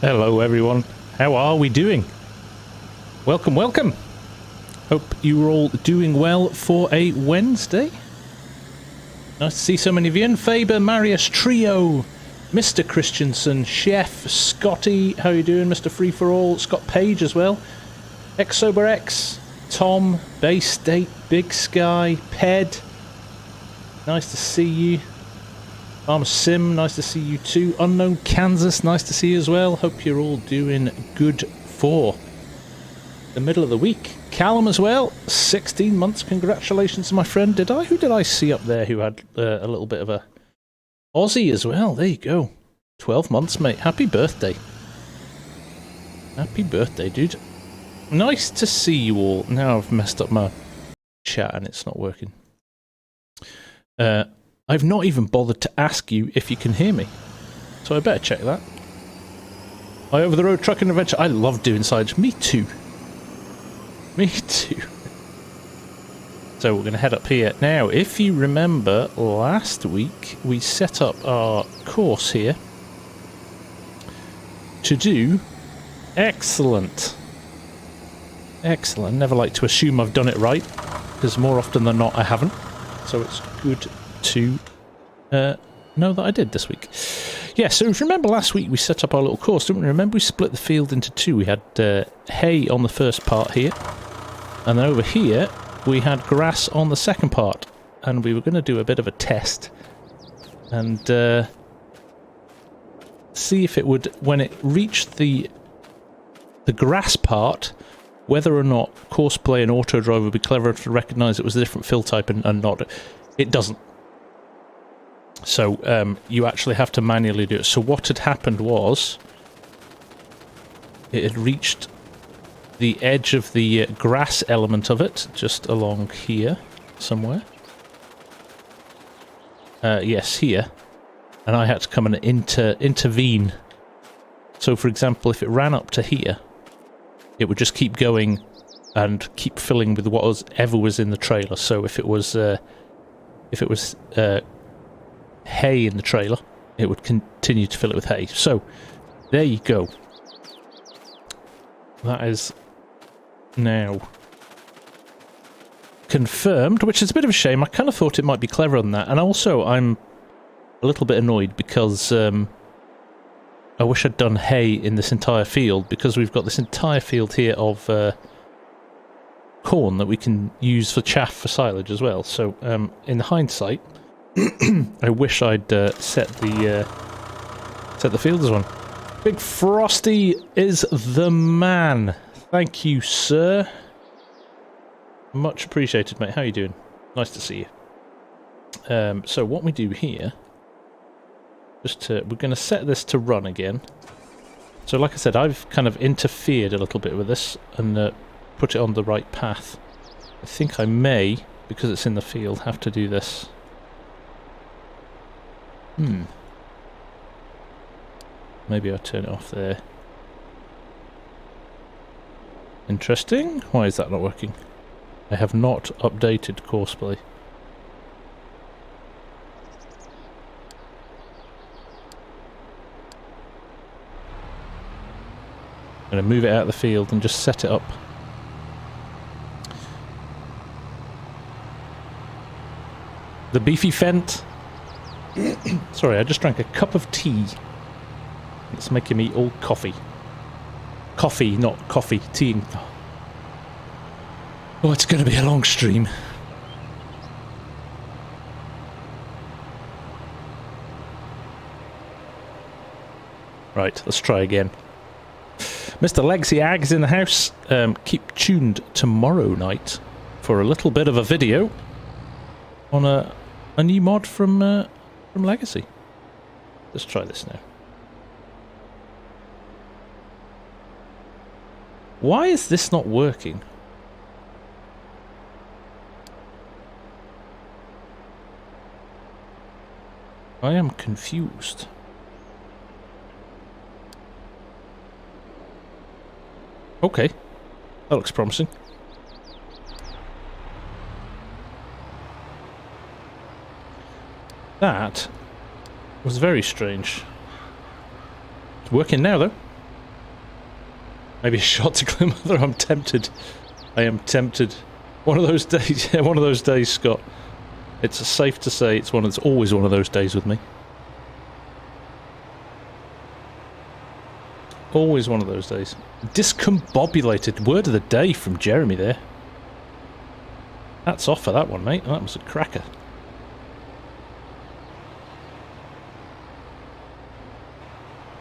Hello everyone, how are we doing? Welcome, welcome! Hope you're all doing well for a Wednesday. Nice to see so many of you in. Faber, Marius, Trio, Mr. Christensen, Chef, Scotty, how you doing? Mr. Free For All, Scott Page as well, XSoberX, Tom, Bay State, Big Sky, Ped, nice to see you. FarmSim, nice to see you too. Unknown Kansas, nice to see you as well. Hope you're all doing good for the middle of the week. Callum as well, 16 months. Congratulations, my friend. Who did I see up there who had a little bit of a Aussie as well? There you go. 12 months, mate. Happy birthday. Happy birthday, dude. Nice to see you all. Now I've messed up my chat and it's not working. I've not even bothered to ask you if you can hear me, so I better check that. My over-the-road trucking adventure. I love doing Silage. Me too. Me too. So we're going to head up here. Now, if you remember last week, we set up our course here to do... Excellent. Excellent. Never like to assume I've done it right, because more often than not I haven't. So it's good to know that I did this week. Yeah, so if you remember last week we set up our little course, didn't we? Remember we split the field into two. We had hay on the first part here, and then over here we had grass on the second part, and we were going to do a bit of a test and see if it would, when it reached the grass part, whether or not Courseplay and Autodrive would be clever enough to recognise it was a different fill type and not. It doesn't. So you actually have to manually do it. So what had happened was it had reached the edge of the grass element of it, just along here somewhere. Yes, here. And I had to come and intervene. So for example, if it ran up to here, it would just keep going and keep filling with whatever was in the trailer. So if it was hay in the trailer, it would continue to fill it with hay. So there you go. That is now confirmed, which is a bit of a shame. I kind of thought it might be cleverer than that, and also I'm a little bit annoyed because I wish I'd done hay in this entire field, because we've got this entire field here of corn that we can use for chaff for silage as well. So in hindsight, I wish I'd set the field as one. Big Frosty is the man. Thank you, sir. Much appreciated, mate. How you doing? Nice to see you. So what we do here, we're going to set this to run again. So like I said, I've kind of interfered a little bit with this and put it on the right path. I think I may, because it's in the field, have to do this. Maybe I'll turn it off there. Interesting. Why is that not working? I have not updated Courseplay. I'm going to move it out of the field and just set it up. The beefy fent. Sorry, I just drank a cup of tea. It's making me all coffee. Coffee, not coffee. Tea. Oh, it's going to be a long stream. Right, let's try again. Mr. Legacy Ag's in the house. Keep tuned tomorrow night for a little bit of a video on a new mod from Legacy. Let's try this now. Why is this not working? I am confused. Okay, that looks promising. That was very strange. It's working now, though. Maybe a shot to Glimmer. I'm tempted. I am tempted. One of those days. Yeah, one of those days, Scott. It's safe to say it's always one of those days with me. Always one of those days. Discombobulated. Word of the day from Jeremy there. Hats off for that one, mate. That was a cracker.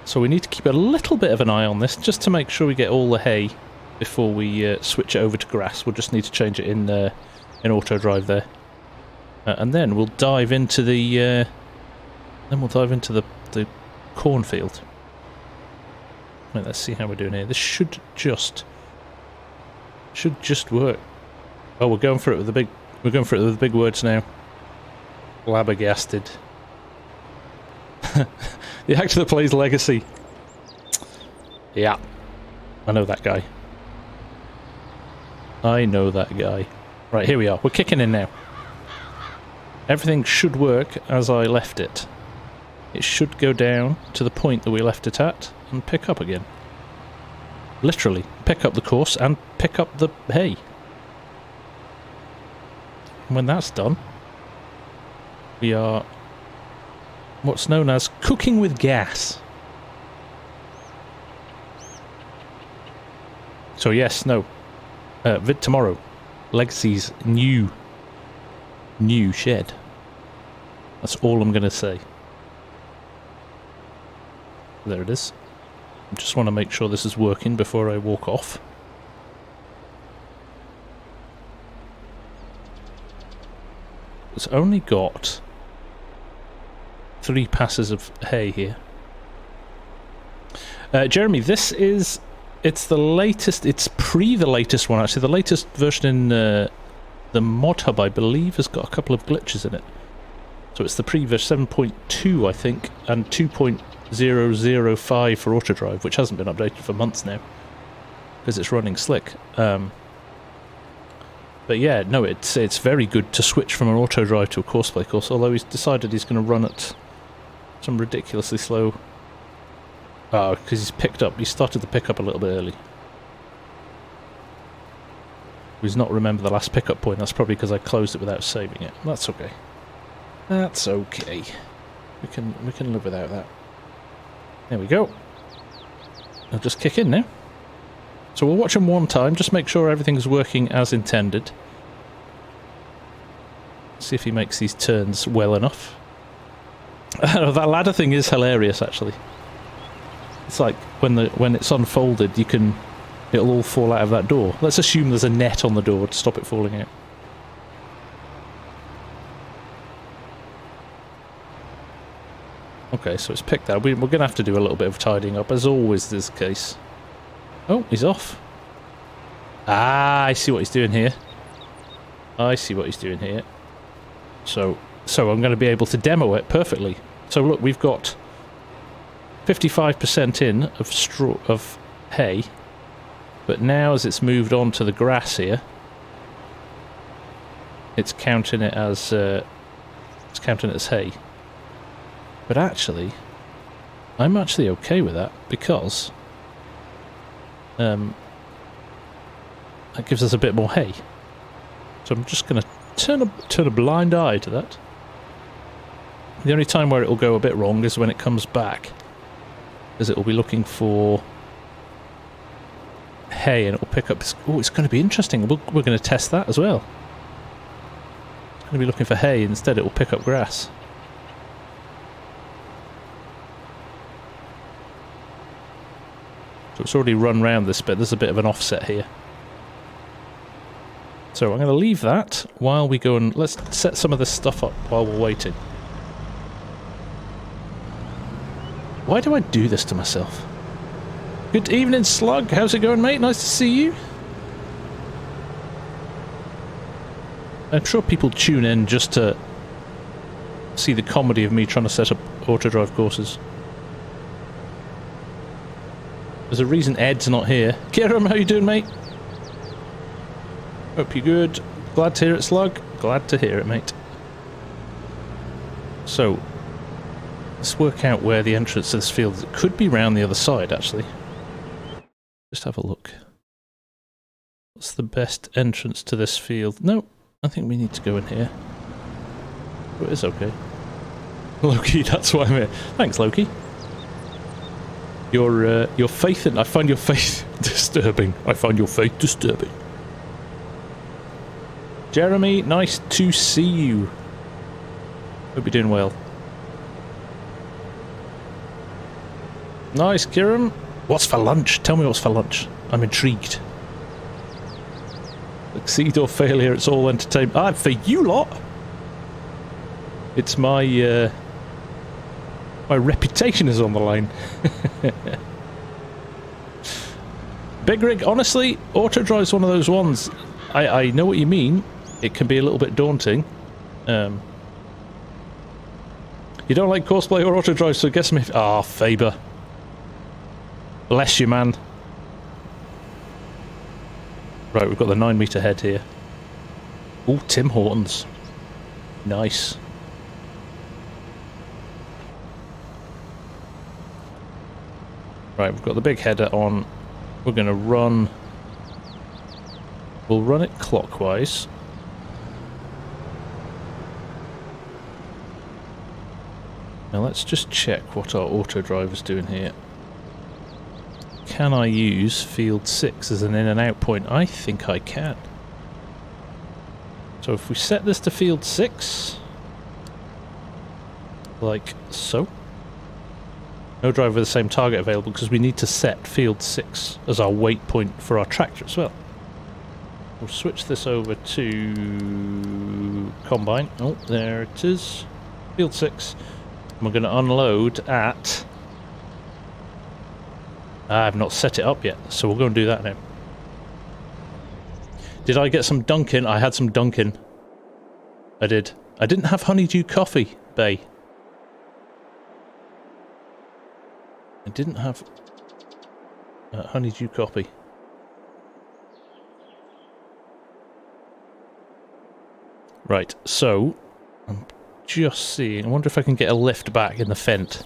So we need to keep a little bit of an eye on this, just to make sure we get all the hay before we switch it over to grass. We'll just need to change it in auto drive there, and then we'll dive into the the cornfield. Right, let's see how we're doing here. This should just work. Oh, we're going for it with the big words now. Flabbergasted. The actor that plays Legacy. Yeah. I know that guy. I know that guy. Right, here we are. We're kicking in now. Everything should work as I left it. It should go down to the point that we left it at and pick up again. Literally, pick up the course and pick up the hay. And when that's done, we are what's known as cooking with gas. So yes, no. Vid tomorrow. Legacy's new shed. That's all I'm going to say. There it is. I just want to make sure this is working before I walk off. It's only got 3 passes of hay here. Jeremy, this is... It's the latest... It's the latest one, actually. The latest version in the mod hub, I believe, has got a couple of glitches in it. So it's the version 7.2, I think, and 2.005 for auto drive, which hasn't been updated for months now, because it's running slick. But yeah, no, it's very good to switch from an auto drive to a Courseplay course, although he's decided he's going to run at some ridiculously slow... Oh, because he started the pickup a little bit early. He's not remembered the last pickup point. That's probably because I closed it without saving it. That's okay. That's okay. We can live without that. There we go. I'll just kick in now. So we'll watch him one time, just make sure everything's working as intended. See if he makes these turns well enough. That ladder thing is hilarious, actually. It's like when it's unfolded, it'll all fall out of that door. Let's assume there's a net on the door to stop it falling out. Okay, so it's picked out. We're going to have to do a little bit of tidying up, as always is the case. Oh, he's off. Ah, I see what he's doing here. I see what he's doing here. So I'm going to be able to demo it perfectly. So look, we've got 55% in of hay, but now as it's moved on to the grass here, it's counting it as hay. But actually, I'm actually okay with that, because that gives us a bit more hay. So I'm just going to turn a blind eye to that. The only time where it will go a bit wrong is when it comes back, because it will be looking for hay and it will pick up... Oh, it's going to be interesting. We're going to test that as well. It's going to be looking for hay, instead it will pick up grass. So it's already run round this bit. There's a bit of an offset here. So I'm going to leave that while we go and... Let's set some of this stuff up while we're waiting. Why do I do this to myself? Good evening, Slug. How's it going, mate? Nice to see you. I'm sure people tune in just to see the comedy of me trying to set up auto drive courses. There's a reason Ed's not here. Kieran, how you doing, mate? Hope you're good. Glad to hear it, Slug. Glad to hear it, mate. So, let's work out where the entrance to this field is. It could be round the other side, actually. Just have a look. What's the best entrance to this field? No, I think we need to go in here. Oh, it is okay. Loki, that's why I'm here. Thanks, Loki. Your faith in... I find your faith disturbing. I find your faith disturbing. Jeremy, nice to see you. Hope you're doing well. Nice, Kieran. What's for lunch? Tell me what's for lunch. I'm intrigued. Succeed or failure, it's all entertainment. Ah, for you lot. It's my my reputation is on the line. Big Rig, honestly, auto drive's one of those ones. I know what you mean. It can be a little bit daunting. You don't like Courseplay or auto drive, so guess me. Ah, Faber. Bless you, man. Right, we've got the 9 metre head here. Oh, Tim Hortons. Nice. Right, we've got the big header on. We're going to run... We'll run it clockwise. Now let's just check what our auto driver's doing here. Can I use field 6 as an in and out point? I think I can. So if we set this to field 6, like so. No driver with the same target available because we need to set field 6 as our wait point for our tractor as well. We'll switch this over to combine. Oh, there it is. Field 6. And we're going to unload at... I've not set it up yet, so we'll go and do that now. Did I get some Dunkin'? I had some Dunkin'. I did. I didn't have honeydew coffee, Bay. I didn't have honeydew coffee. Right, so I'm just seeing. I wonder if I can get a lift back in the Fent.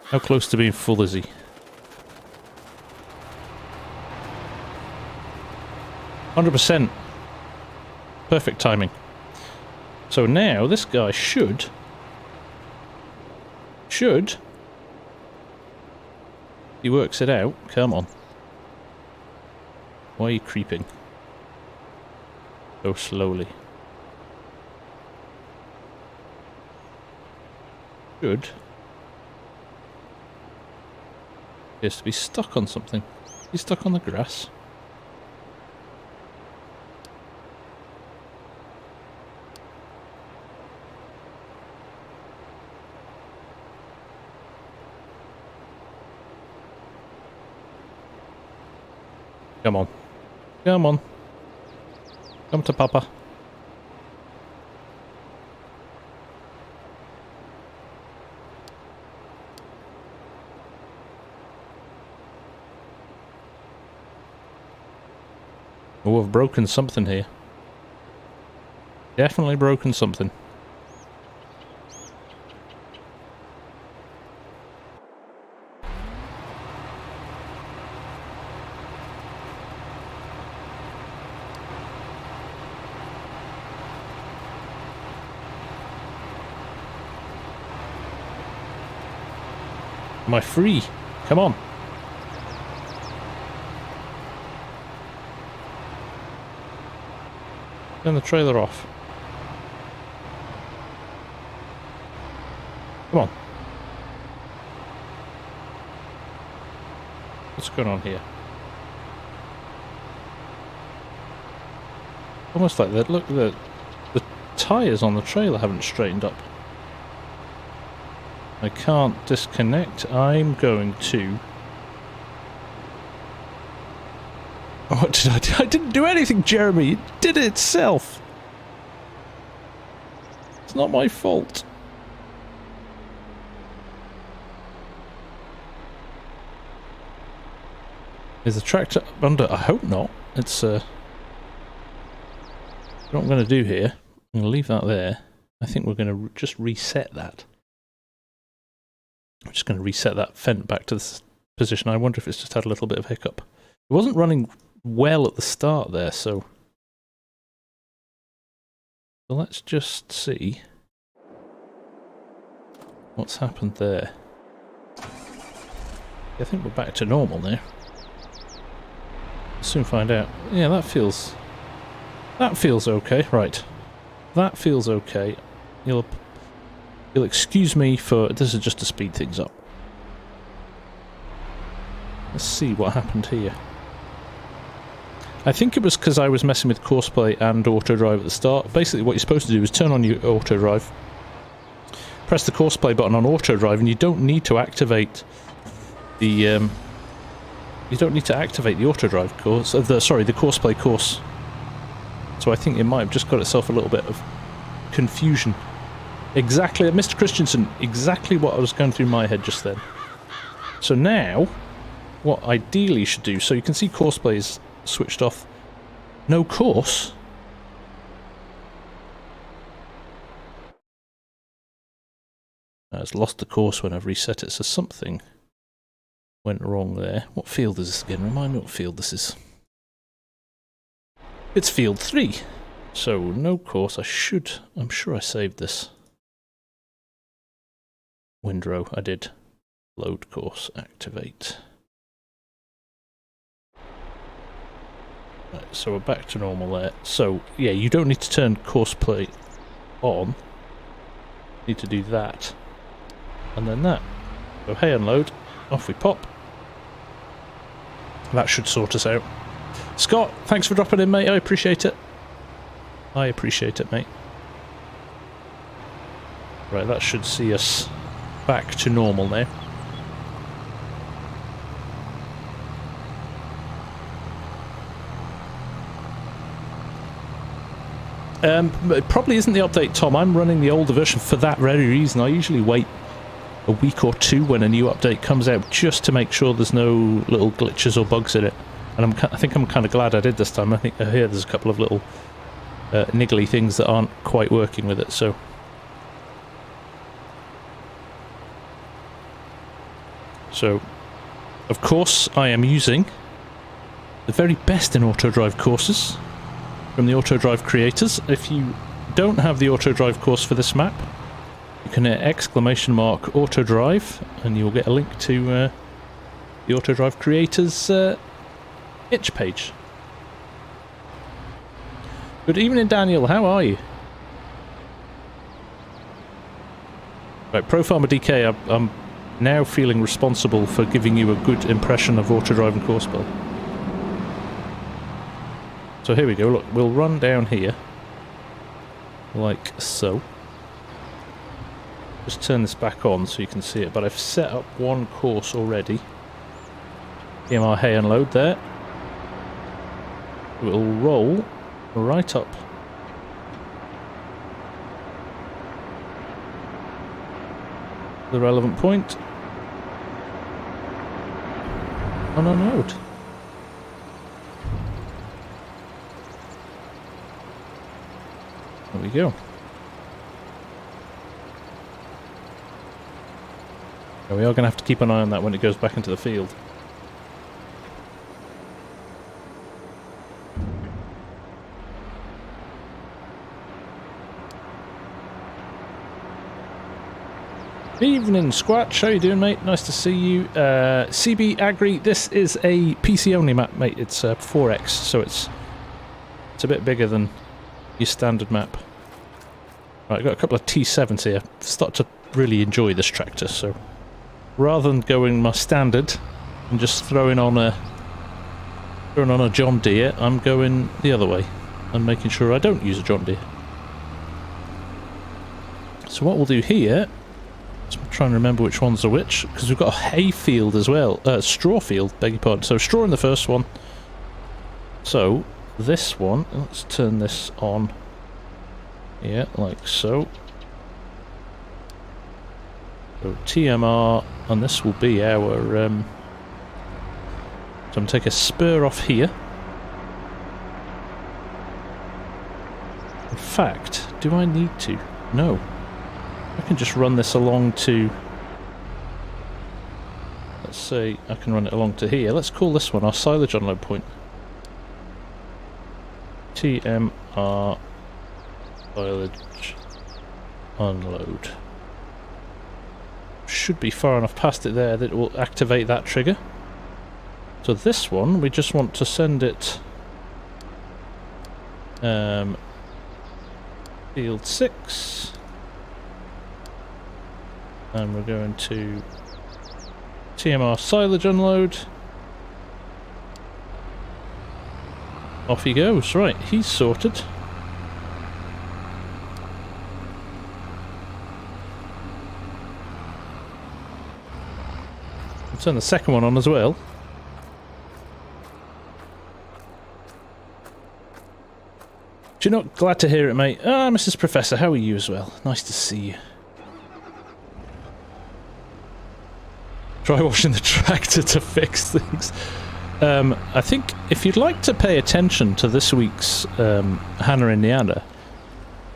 How close to being full is he? 100%. Perfect timing. So now this guy should... He works it out. Come on. Why are you creeping? So slowly. Should. Appears to be stuck on something. He's stuck on the grass. Come on. Come on. Come to Papa. Oh, I've broken something here. Definitely broken something. Am I free? Come on. Turn the trailer off. Come on. What's going on here? Almost like that. Look, the tyres on the trailer haven't straightened up. I can't disconnect. I'm going to... What did I do? I didn't do anything, Jeremy. It did it itself. It's not my fault. Is the tractor under? I hope not. It's what I'm going to do here, I'm going to leave that there. I think we're going to just reset that. I'm just going to reset that Fent back to this position. I wonder if it's just had a little bit of hiccup. It wasn't running well at the start there, so let's just see what's happened there. I think we're back to normal now. We'll soon find out. Yeah, that feels okay. Right, that feels okay. You'll excuse me for this is just to speed things up. Let's see what happened here. I think it was because I was messing with Courseplay and auto drive at the start. Basically what you're supposed to do is turn on your auto drive, press the Courseplay button on auto drive, and you don't need to activate the auto drive course, the Courseplay course. So I think it might have just got itself a little bit of confusion. Exactly, Mr. Christensen, exactly what I was going through my head just then. So now, what ideally you should do, so you can see Courseplay is switched off. No course? It's lost the course when I've reset it, so something went wrong there. What field is this again? Remind me what field this is. It's field 3. So, no course. I'm sure I saved this. Windrow, I did. Load course, activate. Right, so we're back to normal there. So, yeah, you don't need to turn Courseplay on. You need to do that. And then that. So, hey, unload. Off we pop. That should sort us out. Scott, thanks for dropping in, mate. I appreciate it. I appreciate it, mate. Right, that should see us back to normal now. It probably isn't the update, Tom. I'm running the older version for that very reason. I usually wait a week or two when a new update comes out just to make sure there's no little glitches or bugs in it. And I think I'm kind of glad I did this time. I think here there's a couple of little niggly things that aren't quite working with it, so... So, of course, I am using the very best in auto drive courses from the auto drive creators. If you don't have the auto drive course for this map, you can hit ! auto drive and you'll get a link to the auto drive creators itch page. Good evening, Daniel. How are you? Right, Pro Farmer DK, I'm now feeling responsible for giving you a good impression of auto drive and Courseplay. So here we go. Look, we'll run down here like so. Just turn this back on so you can see it, but I've set up one course already. EMR hay unload there. It will roll right up the relevant point on a node. There we go. We are going to have to keep an eye on that when it goes back into the field. Evening, Squatch. How you doing, mate? Nice to see you. CB Agri, this is a PC only map, mate. It's 4x, so it's a bit bigger than your standard map. Right, I've got a couple of T7s here. I've started to really enjoy this tractor, so rather than going my standard and just throwing on a John Deere, I'm going the other way and making sure I don't use a John Deere. So what we'll do here, I'm trying to remember which ones are which, because we've got a hay field as well, straw field, beg your pardon. So straw in the first one. So this one, let's turn this on. Yeah, like so. So TMR, and this will be our, so I'm going to take a spur off here. In fact, do I need to? No. I can just run this along to... Let's let's say I can run it along to here. Let's call this one our silage unload point. TMR silage unload. Should be far enough past it there that it will activate that trigger. So this one, we just want to send it field 6, and we're going to TMR silage unload. Off he goes. Right, he's sorted. I'll turn the second one on as well. Do you know, glad to hear it, mate. Ah, Mrs. Professor, how are you as well? Nice to see you. Try washing the tractor to fix things. I think if you'd like to pay attention to this week's Hannah and Neander,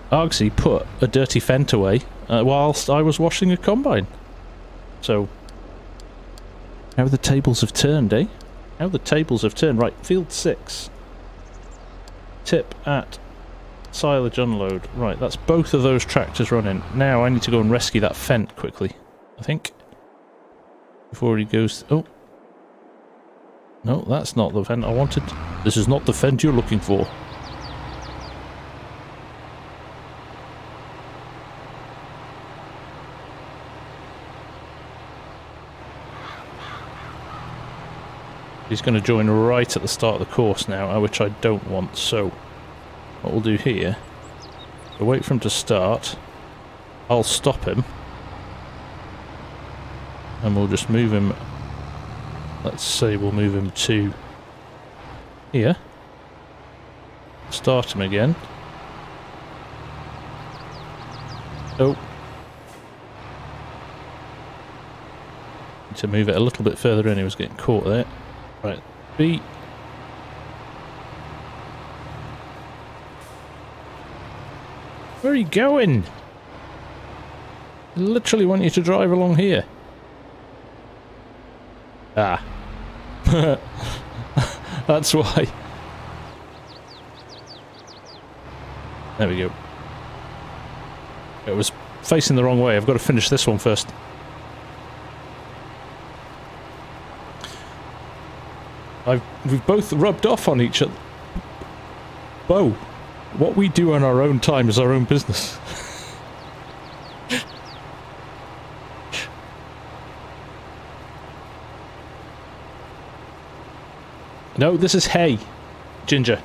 Argsy put a dirty Fent away whilst I was washing a combine. So, how the tables have turned, eh? How the tables have turned. Right, field 6. Tip at silage unload. Right, that's both of those tractors running. Now I need to go and rescue that Fent quickly, I think. Before he goes... Oh. No, that's not the Fent I wanted. This is not the Fent you're looking for. He's going to join right at the start of the course now, which I don't want. So, what we'll do here, we'll wait for him to start. I'll stop him. And we'll just move him. Let's say we'll move him to here. Start him again. Oh. Need to move it a little bit further in, he was getting caught there. Right, B. Where are you going? I literally want you to drive along here. Ah. That's why. There we go. It was facing the wrong way. I've got to finish this one first. We've both rubbed off on each other. Whoa. What we do on our own time is our own business. No, this is hay. Ginger.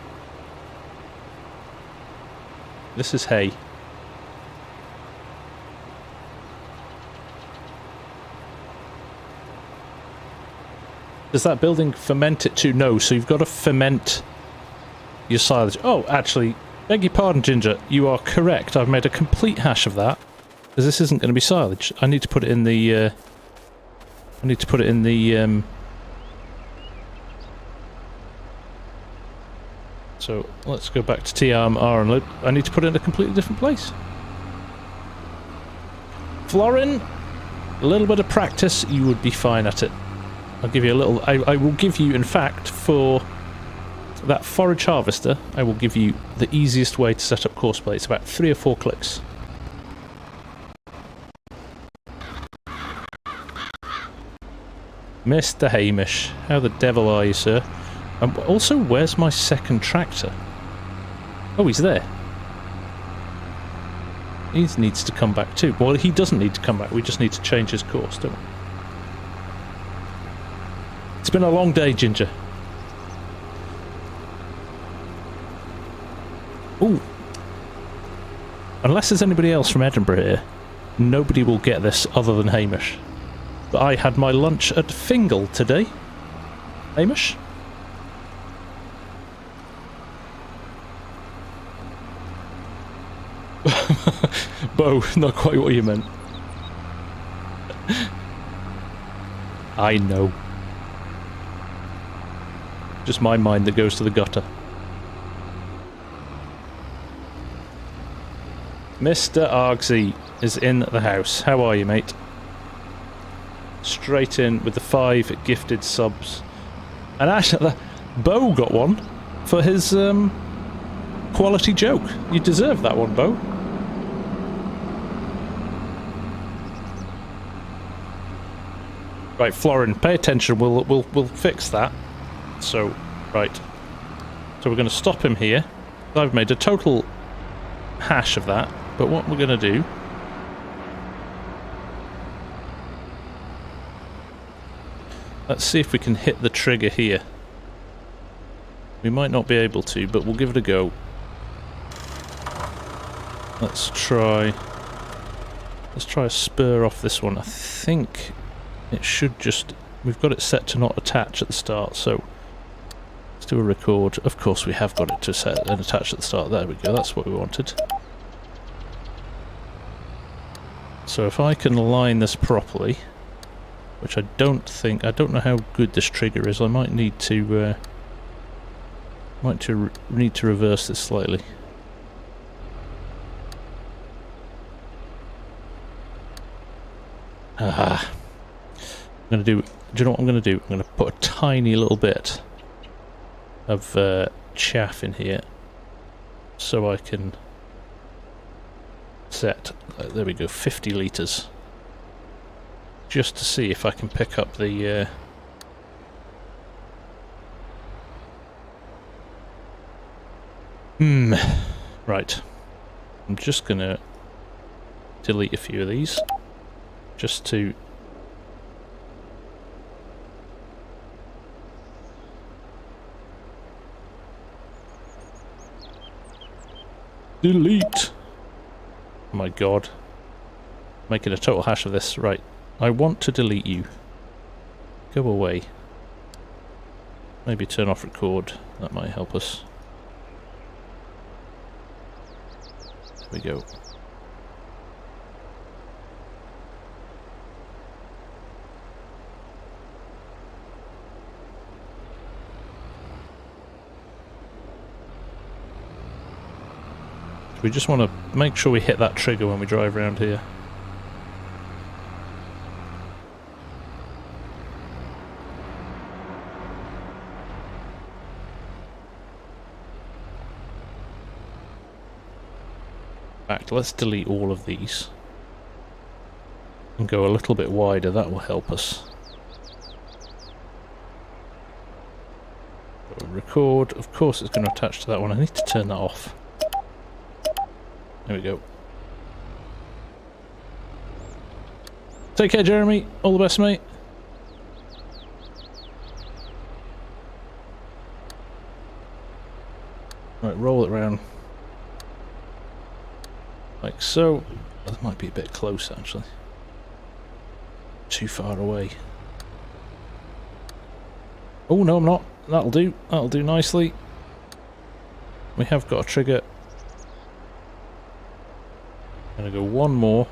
This is hay. Does that building ferment it too? No, so you've got to ferment your silage. Oh, actually, beg your pardon, Ginger. You are correct. I've made a complete hash of that. Because this isn't going to be silage. I need to put it in the... So, let's go back to TMR and load. I need to put it in a completely different place. Florin, a little bit of practice, you would be fine at it. I'll give you a little... I will give you, in fact, for that forage harvester, I will give you the easiest way to set up Courseplay. It's about 3 or 4 clicks. Mr. Hamish, how the devil are you, sir? Also, where's my second tractor? Oh, he's there. He needs to come back too. Well, he doesn't need to come back. We just need to change his course, don't we? It's been a long day, Ginger. Ooh. Unless there's anybody else from Edinburgh here, nobody will get this other than Hamish. But I had my lunch at Fingal today. Hamish? Bo, not quite what you meant. I know. Just my mind that goes to the gutter. Mr. Argsy is in the house. How are you, mate? straight in with the 5 gifted subs. And actually, Bo got one for his quality joke. You deserve that one, Bo. Right, Florin, pay attention. We'll fix that. So, right. So we're going to stop him here. I've made a total hash of that. But what we're going to do... Let's see if we can hit the trigger here. We might not be able to, but we'll give it a go. Let's try a spur off this one. I think it should just... We've got it set to not attach at the start, so... Let's do a record. Of course we have got it to set and attach at the start. There we go, that's what we wanted. So if I can line this properly, which I don't know how good this trigger is. I might need to need to reverse this slightly. Ah, I'm gonna do. Do you know what I'm gonna do? I'm gonna put a tiny little bit of chaff in here, so I can set. There we go, 50 litres. Just to see if I can pick up the right. I'm just gonna delete a few of these just to delete. Oh my god. Making a total hash of this. Right. I want to delete you. Go away. Maybe turn off record. That might help us. There we go. We just want to make sure we hit that trigger when we drive around here. In fact, let's delete all of these and go a little bit wider. That will help us. Record. Of course it's going to attach to that one. I need to turn that off. There we go. Take care, Jeremy. All the best, mate. Right, roll it around. Like so. That might be a bit close, actually. Too far away. Oh, no, I'm not. That'll do. That'll do nicely. We have got a trigger. Gonna go one more.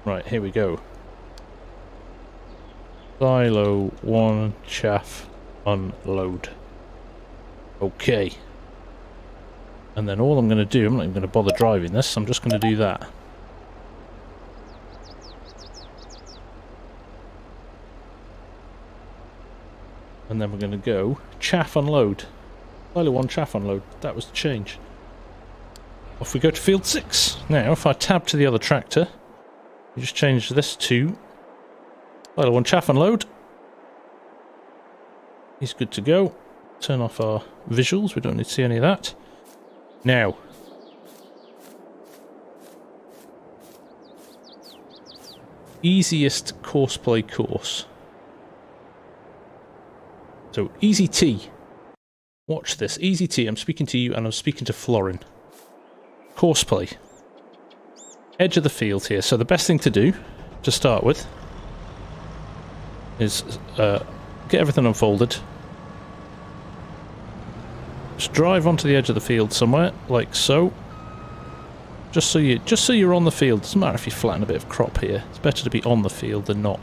Right, here we go. Silo 1 chaff unload. Okay. And then all I'm going to do, I'm not even going to bother driving this, I'm just going to do that. And then we're going to go chaff unload. Silo 1 chaff unload. That was the change. Off we go to field 6. Now, if I tab to the other tractor, we just change this to Silo 1 chaff unload. He's good to go. Turn off our visuals, we don't need to see any of that. Now, easiest Courseplay course. So, Easy T. Watch this. Easy T, I'm speaking to you and I'm speaking to Florin. Courseplay. Edge of the field here. So the best thing to do, to start with, is get everything unfolded. Just drive onto the edge of the field somewhere, like so. Just so you're on the field. Doesn't matter if you flatten a bit of crop here. It's better to be on the field than not.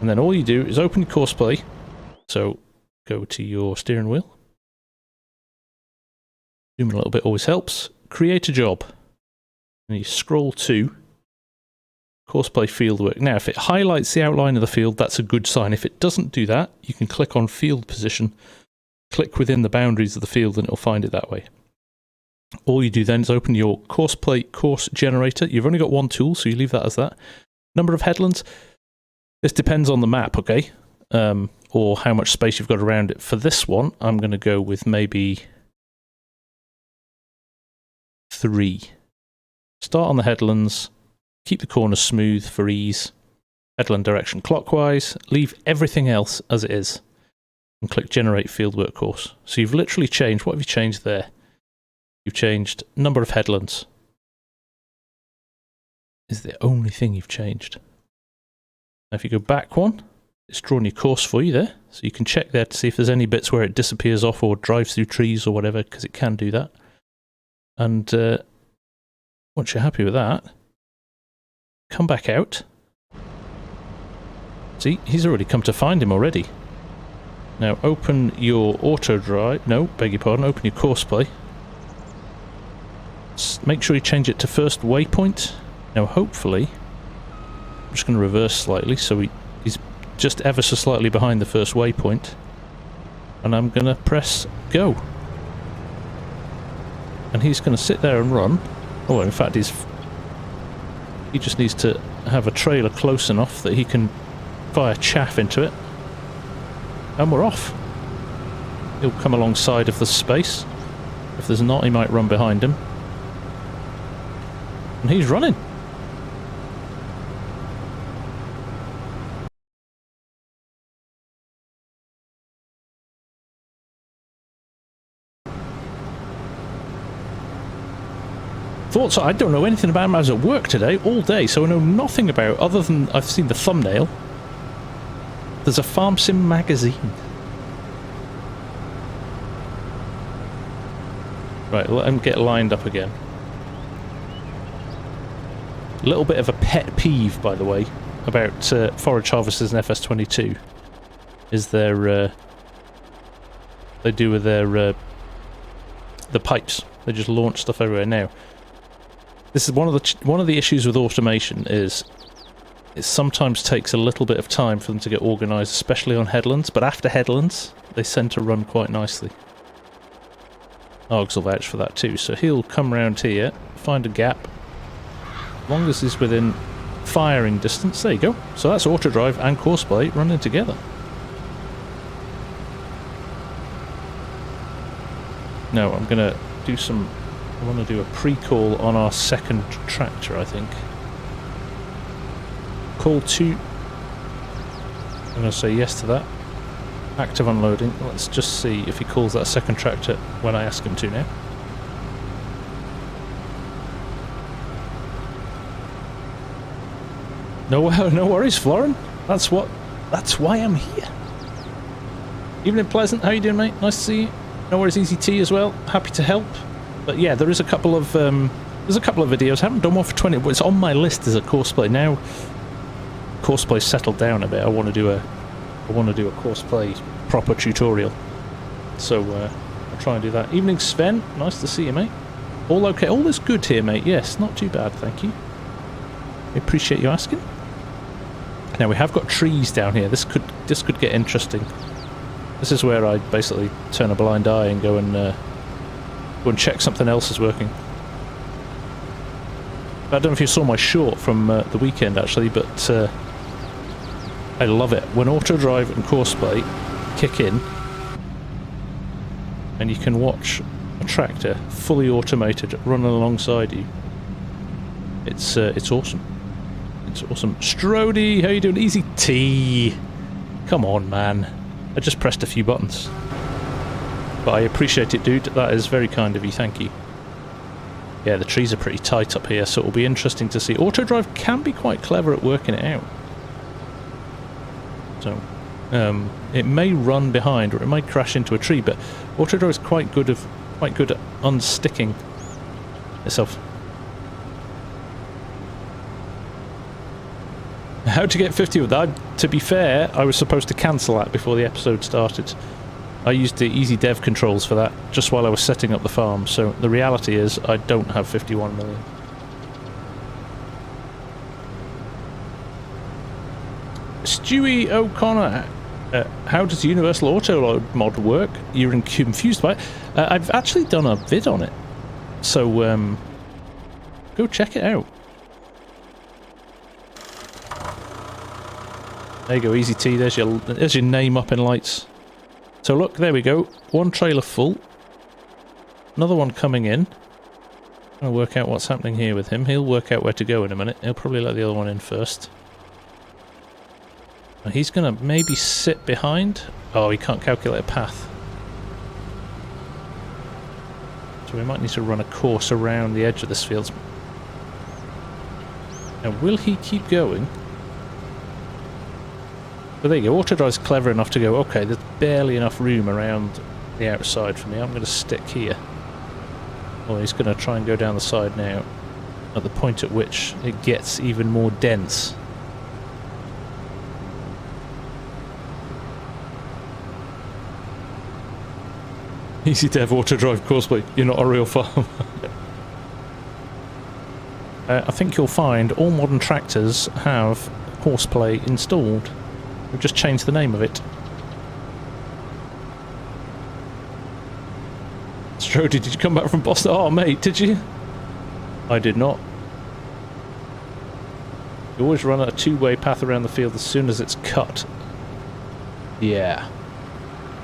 And then all you do is open your Courseplay. So go to your steering wheel. Zoom in a little bit always helps. Create a job. And you scroll to Courseplay Fieldwork. Now, if it highlights the outline of the field, that's a good sign. If it doesn't do that, you can click on field position, click within the boundaries of the field, and it'll find it that way. All you do then is open your Courseplay course generator. You've only got one tool, so you leave that as that. Number of headlands. This depends on the map, okay? Or how much space you've got around it. For this one, I'm going to go with maybe 3. Start on the headlands. Keep the corners smooth for ease. Headland direction clockwise. Leave everything else as it is. And click Generate Fieldwork Course. So you've literally changed. What have you changed there? You've changed number of headlands. Is the only thing you've changed. Now if you go back one, it's drawn your course for you there. So you can check there to see if there's any bits where it disappears off or drives through trees or whatever, because it can do that. And once you're happy with that, come back out. See, he's already come to find him already. Now open your auto drive. No, beg your pardon. Open your Courseplay. Make sure you change it to first waypoint. Now hopefully, I'm just going to reverse slightly so he's just ever so slightly behind the first waypoint. And I'm going to press go. And he's going to sit there and run. Oh, in fact, he just needs to have a trailer close enough that he can fire chaff into it. And we're off. He'll come alongside if there's space. If there's not, he might run behind him. And he's running. Thoughts? I don't know anything about him. I was at work today, all day, so I know nothing about, other than I've seen the thumbnail. There's a FarmSim magazine. Right, let him get lined up again. A little bit of a pet peeve, by the way, about forage harvesters in FS22 is their they do with their the pipes. They just launch stuff everywhere. Now, this is one of the issues with automation is it sometimes takes a little bit of time for them to get organised, especially on headlands. But after headlands, they tend to run quite nicely. Args will vouch for that too. So he'll come round here, find a gap. As long as he's within firing distance, there you go. So that's auto drive and Courseplay running together. Now I'm going to do some... I want to do a pre-call on our second tractor, I think. Call 2. I'm going to say yes to that. Active unloading. Let's just see if he calls that second tractor when I ask him to now. No worries, Florin. That's why I'm here. Evening, Pleasant. How you doing, mate? Nice to see you. No worries, Easy T as well. Happy to help. But yeah, there is a couple of videos. I haven't done one for 20, but it's on my list as a Courseplay now. Courseplay's settled down a bit. I want to do a Courseplay proper tutorial. So I'll try and do that. Evening, Sven. Nice to see you, mate. All okay. All is good here, mate. Yes, not too bad, thank you. I appreciate you asking. Now we have got trees down here. This could get interesting. This is where I basically turn a blind eye and go and check something else is working. I don't know if you saw my short from the weekend actually, but I love it when auto drive and Courseplay kick in, and you can watch a tractor fully automated running alongside you. It's awesome. It's awesome. Strody, how you doing? Easy T. Come on, man. I just pressed a few buttons. But I appreciate it, dude. That is very kind of you. Thank you. Yeah, the trees are pretty tight up here, so it'll be interesting to see. Auto drive can be quite clever at working it out. So, it may run behind, or it might crash into a tree, but auto drive is quite good at unsticking itself. How to get 50 with that? To be fair, I was supposed to cancel that before the episode started. I used the easy dev controls for that just while I was setting up the farm, so the reality is I don't have 51 million. Stewie O'Connor. How does Universal Autoload mod work? You're confused by it. I've actually done a vid on it. So, go check it out. There you go, easy T. There's your name up in lights. So look, there we go. One trailer full. Another one coming in. I'll work out what's happening here with him. He'll work out where to go in a minute. He'll probably let the other one in first. Now he's going to maybe sit behind. Oh, he can't calculate a path. So we might need to run a course around the edge of this field. Now, will he keep going? But there you go. Autodrive's clever enough to go, okay, there's barely enough room around the outside for me. I'm going to stick here. Oh, he's going to try and go down the side now, at the point at which it gets even more dense. Easy to have Autodrive Courseplay. You're not a real farmer. I think you'll find all modern tractors have Courseplay installed. We've just changed the name of it. Strody, did you come back from Boston? Oh, mate, did you? I did not. You always run a two-way path around the field as soon as it's cut. Yeah.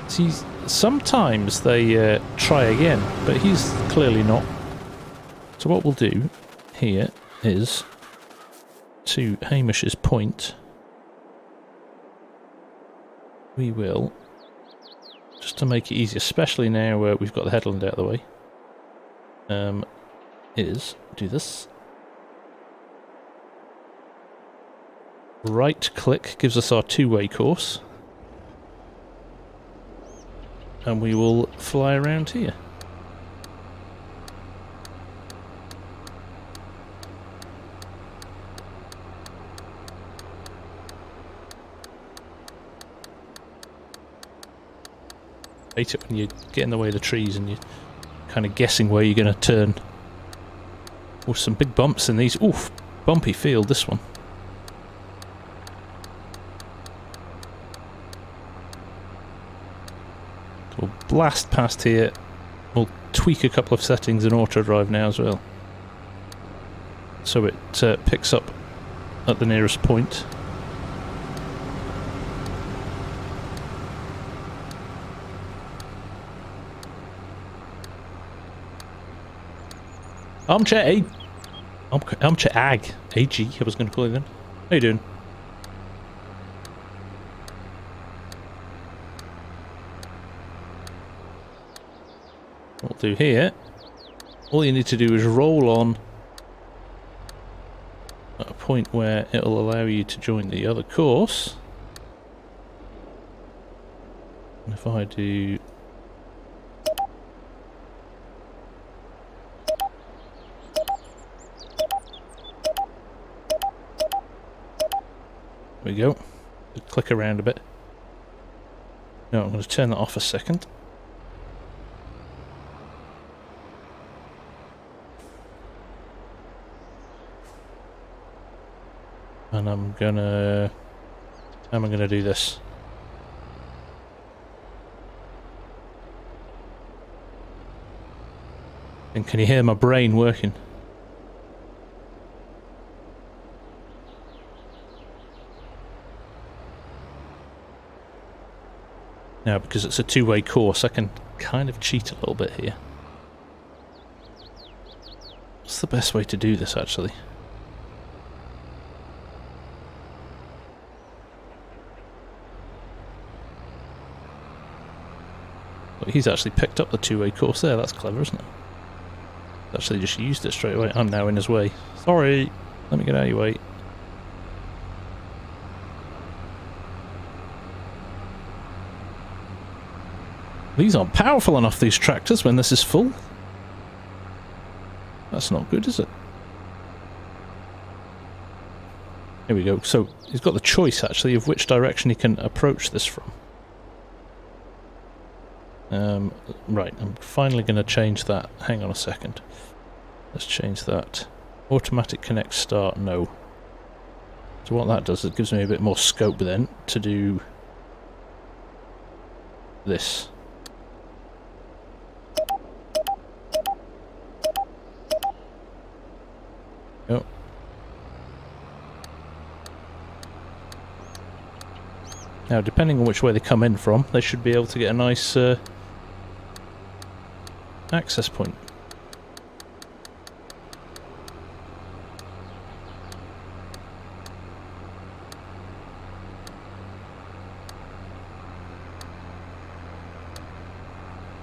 See, sometimes they try again, but he's clearly not. So what we'll do here is, to Hamish's point, we will, just to make it easy, especially now we've got the headland out of the way, is do this. Right click gives us our two-way course. And we will fly around here. I hate it when you get in the way of the trees and you're kind of guessing where you're going to turn. Oh, some big bumps in these. Oof, bumpy field, this one. We'll blast past here. We'll tweak a couple of settings in auto drive now as well, so it picks up at the nearest point. Armchair Ag. AG, I was going to call it then. How you doing? What we'll do here, all you need to do is roll on at a point where it'll allow you to join the other course. And if I do... There we go. Just click around a bit. No, I'm going to turn that off a second. And I'm gonna... how am I gonna do this? And can you hear my brain working? Now, because it's a two-way course, I can kind of cheat a little bit here. What's the best way to do this, actually? Well, he's actually picked up the two-way course there. That's clever, isn't it? Actually just used it straight away. I'm now in his way. Sorry! Let me get out of your way. These aren't powerful enough, these tractors, when this is full. That's not good, is it? Here we go. So, he's got the choice, actually, of which direction he can approach this from. Right, I'm finally going to change that. Hang on a second. Let's change that. Automatic connect start, no. So what that does, it gives me a bit more scope then to do this. Oh. Now, depending on which way they come in from, they should be able to get a nice access point.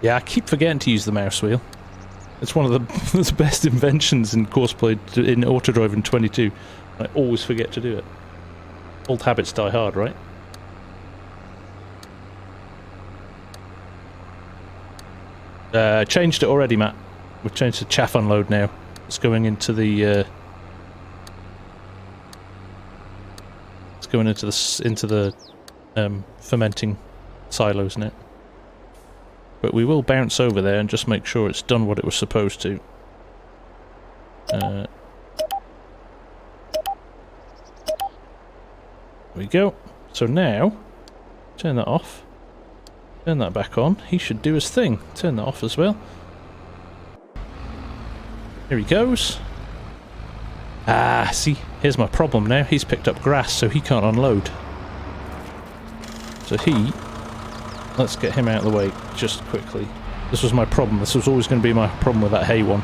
Yeah, I keep forgetting to use the mouse wheel. It's one of the best inventions in Courseplay in Autodrive in 22. I always forget to do it. Old habits die hard, right? Changed it already, Matt. We've changed to chaff unload now. It's going into the fermenting silos now. But we will bounce over there and just make sure it's done what it was supposed to. There we go. So now, turn that off. Turn that back on. He should do his thing. Turn that off as well. Here he goes. Ah, see, here's my problem now. He's picked up grass, so he can't unload. So let's get him out of the way just quickly. This was my problem. This was always going to be my problem with that hay one.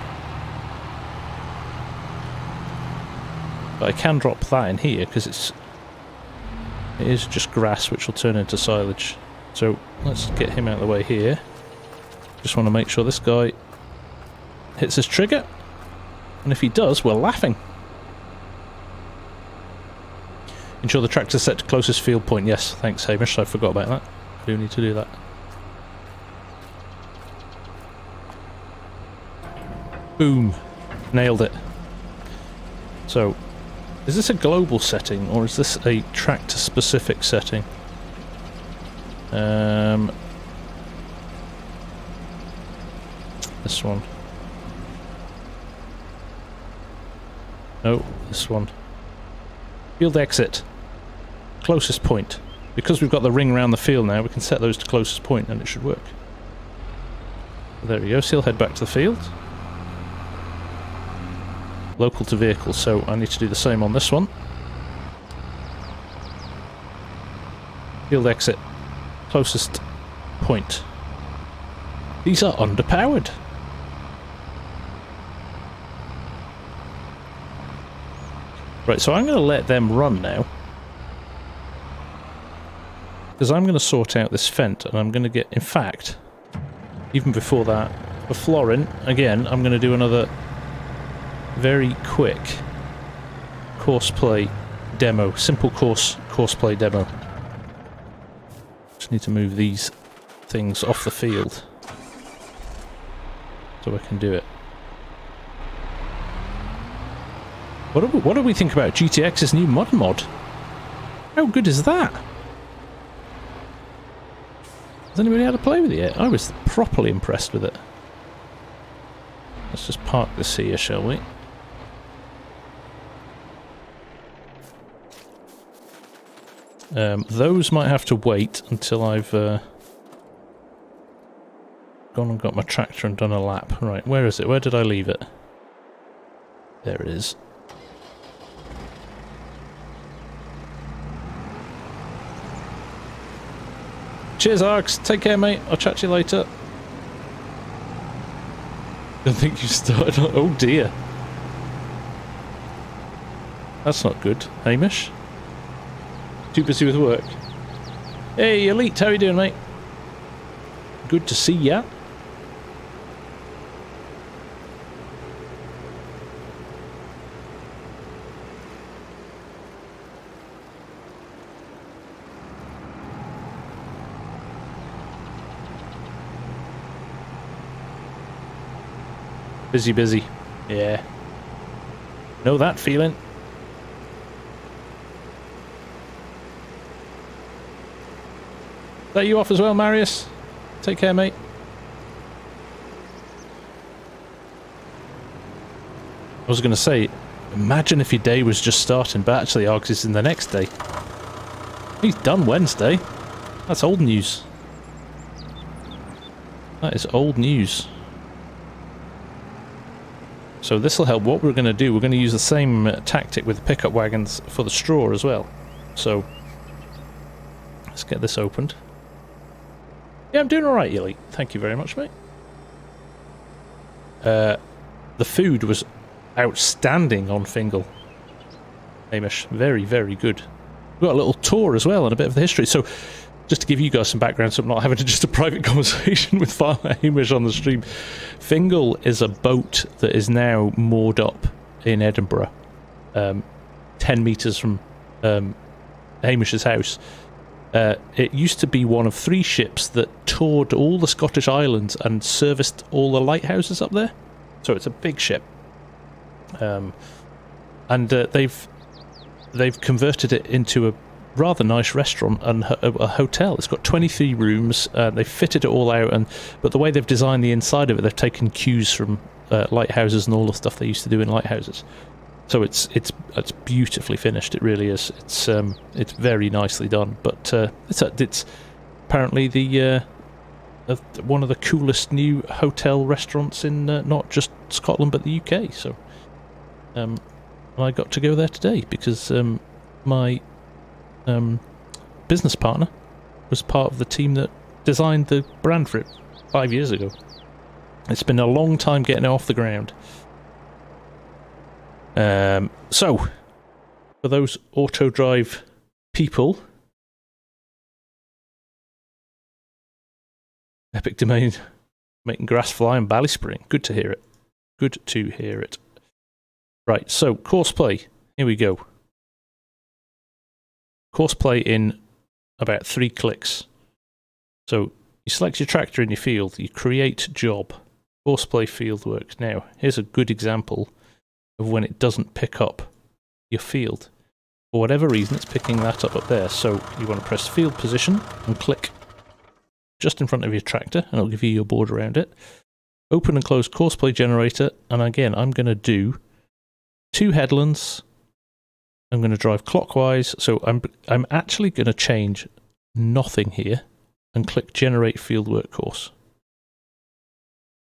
But I can drop that in here because it is just grass which will turn into silage. So let's get him out of the way here. Just want to make sure this guy hits his trigger. And if he does, we're laughing. Ensure the tractor's set to closest field point. Yes, thanks Hamish, I forgot about that. I do need to do that. Boom. Nailed it. So, is this a global setting or is this a tractor specific setting? This one. No, this one. Field exit. Closest point. Because we've got the ring around the field now, we can set those to closest point and it should work. There we go, so he'll head back to the field. Local to vehicle, so I need to do the same on this one. Field exit. Closest point. These are underpowered. Right, so I'm going to let them run now. Because I'm going to sort out this fent, and I'm going to get... In fact, even before that, for Florin, again, I'm going to do another very quick Courseplay demo. Simple Courseplay demo. Just need to move these things off the field so I can do it. What do we think about GTX's new mod? How good is that? Has anybody had to play with it yet? I was properly impressed with it. Let's just park this here, shall we? Those might have to wait until I've gone and got my tractor and done a lap. Right, where is it? Where did I leave it? There it is. Cheers, Arks. Take care, mate. I'll chat to you later. I think you started on... Oh, dear. That's not good. Hamish? Too busy with work. Hey, Elite. How you doing, mate? Good to see ya. Busy, busy. Yeah. Know that feeling. Is that you off as well, Marius? Take care, mate. I was going to say, Imagine if your day was just starting, but actually Args is in the next day. He's done Wednesday. That's old news. That is old news. So this will help. What we're going to do, we're going to use the same tactic with the pickup wagons for the straw as well. So let's get this opened. Yeah, I'm doing alright, Yelly. Thank you very much, mate. The food was outstanding on Fingal. Hamish, very, very good. We've got a little tour as well and a bit of the history. So just to give you guys some background, so I'm not having just a private conversation with Farmer Hamish on the stream. Fingal is a boat that is now moored up in Edinburgh, 10 metres from Hamish's house. It used to be one of 3 ships that toured all the Scottish islands and serviced all the lighthouses up there. So it's a big ship. And they've converted it into a rather nice restaurant and a hotel. It's got 23 rooms. They've fitted it all out, but the way they've designed the inside of it, they've taken cues from lighthouses and all the stuff they used to do in lighthouses. So it's beautifully finished. It really is. It's very nicely done. But it's apparently the one of the coolest new hotel restaurants in not just Scotland but the UK. So I got to go there today because my business partner was part of the team that designed the brand for it 5 years ago. It's been a long time getting it off the ground. So, for those auto drive people, Epic Domain making grass fly in Ballyspring. Good to hear it. Good to hear it. Right, so Courseplay. Here we go. Courseplay in about 3 clicks. So you select your tractor in your field, you create job, Courseplay Fieldwork. Now, here's a good example of when it doesn't pick up your field. For whatever reason, it's picking that up there. So you want to press field position and click just in front of your tractor, and it'll give you your board around it. Open and close Courseplay generator, and again, I'm going to do 2 headlands. I'm going to drive clockwise, so I'm actually going to change nothing here and click generate fieldwork course.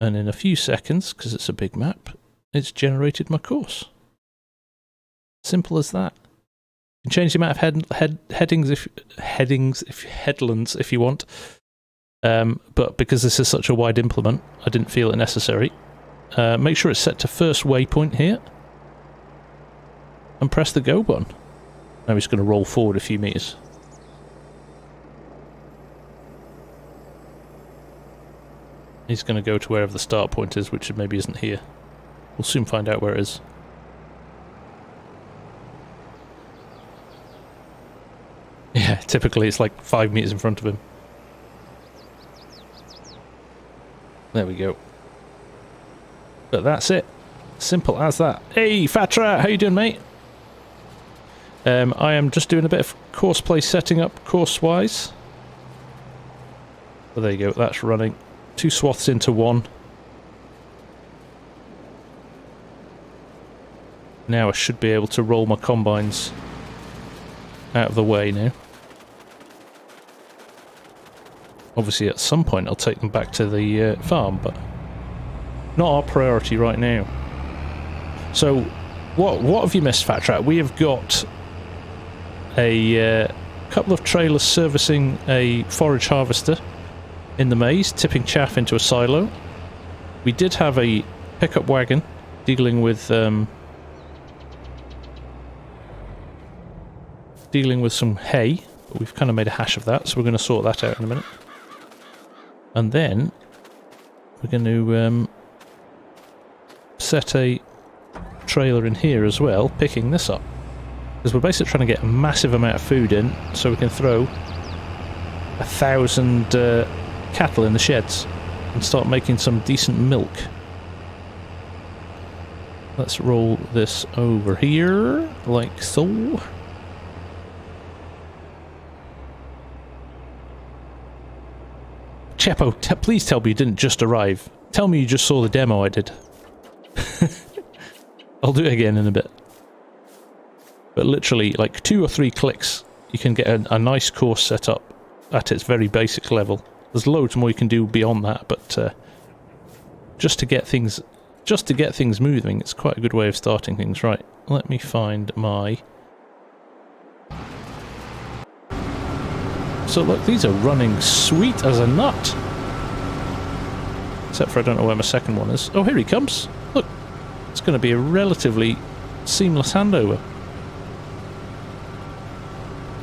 And in a few seconds, because it's a big map, it's generated my course. Simple as that. You can change the amount of headlands if you want. But because this is such a wide implement, I didn't feel it necessary. Make sure it's set to first waypoint here. And press the go button. Now he's going to roll forward a few meters. He's going to go to wherever the start point is, which maybe isn't here. We'll soon find out where it is. Yeah, typically it's like 5 meters in front of him. There we go. But that's it. Simple as that. Hey, Fatra, how you doing, mate? I am just doing a bit of Courseplay setting up course-wise. So there you go, that's running. 2 swaths into 1. Now I should be able to roll my combines out of the way now. Obviously at some point I'll take them back to the farm, but not our priority right now. So what have you missed, Fatra? We have got a couple of trailers servicing a forage harvester in the maize, tipping chaff into a silo. We did have a pickup wagon dealing with some hay, but we've kind of made a hash of that, so we're going to sort that out in a minute. And then we're going to set a trailer in here as well, picking this up. Because we're basically trying to get a massive amount of food in, so we can throw 1,000 cattle in the sheds and start making some decent milk. Let's roll this over here, like so. Chepo, please tell me you didn't just arrive. Tell me you just saw the demo I did. I'll do it again in a bit. But literally, like 2 or 3 clicks, you can get a nice course set up at its very basic level. There's loads more you can do beyond that, but just to get things moving, it's quite a good way of starting things. Right, let me find my... So look, these are running sweet as a nut. Except for I don't know where my second one is. Oh, here he comes. Look, it's going to be a relatively seamless handover.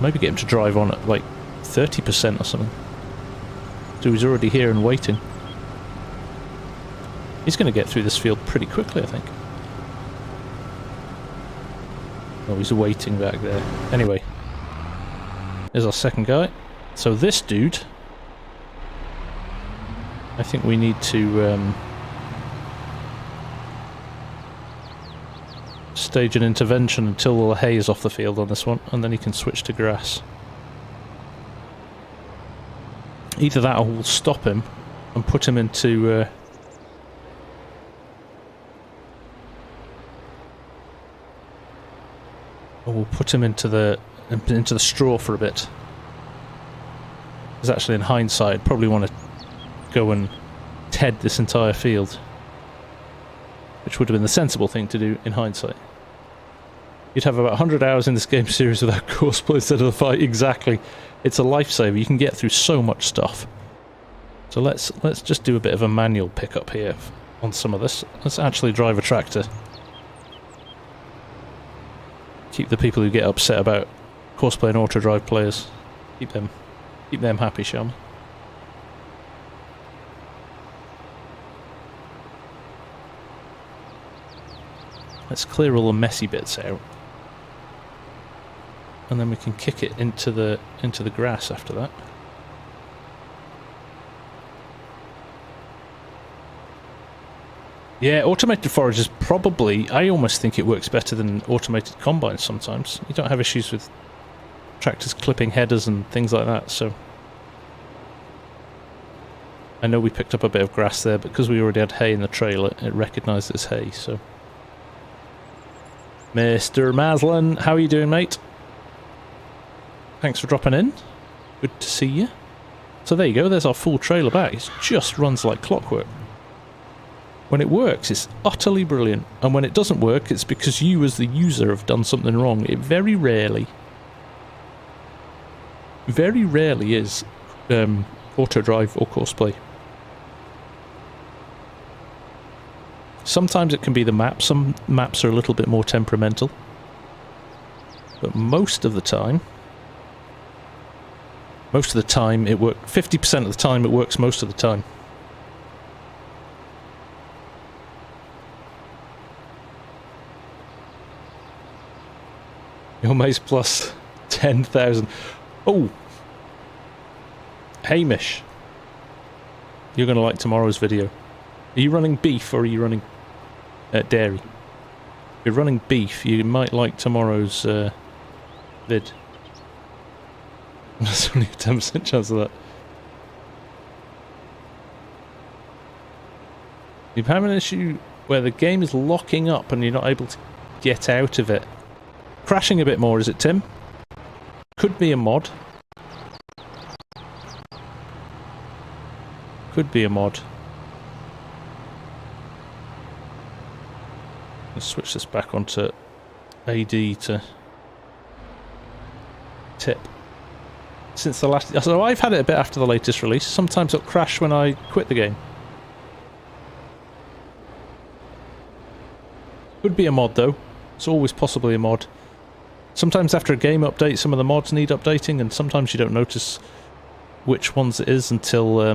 Maybe get him to drive on at like 30% or something. So he's already here and waiting. He's going to get through this field pretty quickly, I think. Oh, he's waiting back there. Anyway, there's our second guy. So this dude, I think we need to stage an intervention until all the hay is off the field on this one, and then he can switch to grass. Either that or we'll stop him and put him into... or we'll put him into the straw for a bit. Because actually in hindsight I'd probably want to go and TED this entire field, which would have been the sensible thing to do in hindsight. You'd have about 100 hours in this game series without Courseplay instead of the fight. Exactly. It's a lifesaver. You can get through so much stuff. So let's just do a bit of a manual pickup here on some of this. Let's actually drive a tractor. Keep the people who get upset about Courseplay and auto drive players. Keep them happy, shall we? Let's clear all the messy bits out, and then we can kick it into the grass after that. Yeah, automated forage is probably... I almost think it works better than automated combines sometimes. You don't have issues with tractors clipping headers and things like that, so... I know we picked up a bit of grass there, but because we already had hay in the trailer, it recognised it as hay, so... Mr. Maslin, how are you doing, mate? Thanks for dropping in. Good to see you. So there you go, there's our full trailer back. It just runs like clockwork. When it works, it's utterly brilliant. And when it doesn't work, it's because you as the user have done something wrong. It very rarely is auto drive or Courseplay. Sometimes it can be the map. Some maps are a little bit more temperamental. But most of the time it works. 50% of the time it works most of the time. Your maze plus 10,000. Oh! Hamish. You're going to like tomorrow's video. Are you running beef or are you running dairy? If you're running beef, you might like tomorrow's vid. There's only a 10% chance of that. You're having an issue where the game is locking up and you're not able to get out of it. Crashing a bit more, is it, Tim? Could be a mod. Could be a mod. Let's switch this back onto AD to tip. Since the last... So I've had it a bit after the latest release. Sometimes it'll crash when I quit the game. Could be a mod though. It's always possibly a mod. Sometimes after a game update some of the mods need updating, and sometimes you don't notice which ones it is until... There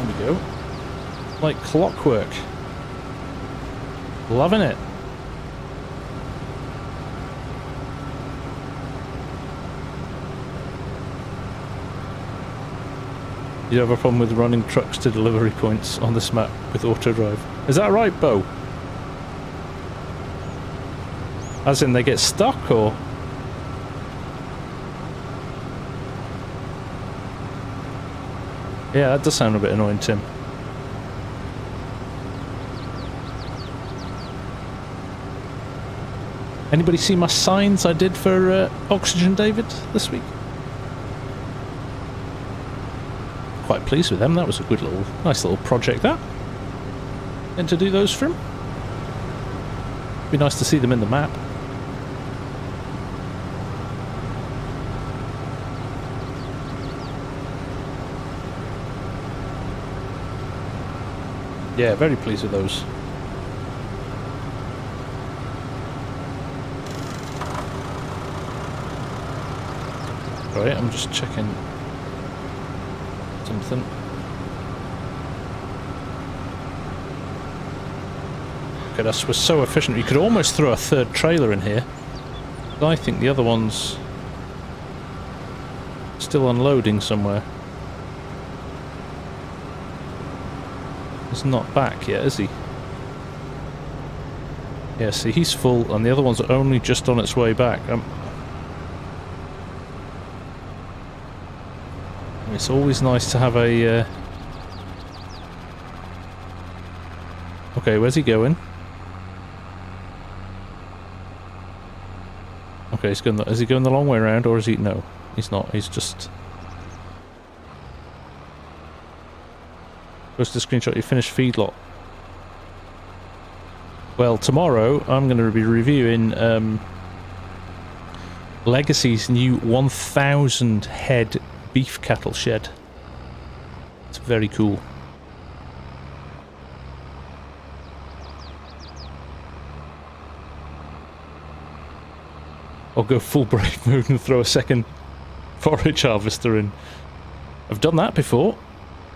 we go. Like clockwork. Loving it. You have a problem with running trucks to delivery points on this map with auto drive. Is that right, Bo? As in they get stuck, or? Yeah, that does sound a bit annoying, Tim. Anybody see my signs I did for Oxygen David this week? Quite pleased with them. That was a good little, nice little project that. And to do those for him. Be nice to see them in the map. Yeah, very pleased with those. Right, I'm just checking something. Okay, that was so efficient. You could almost throw a third trailer in here. But I think the other one's still unloading somewhere. He's not back yet, is he? Yeah, see, he's full, and the other one's only just on its way back. It's always nice to have a... Okay, where's he going? Okay, he's going. Is he going the long way around, or is he? No, he's not. He's just. Post a screenshot. You finished feedlot. Well, tomorrow I'm going to be reviewing Legacy's new 1,000 head beef cattle shed. It's very cool. I'll go full brave mode and throw a second forage harvester in. I've done that before.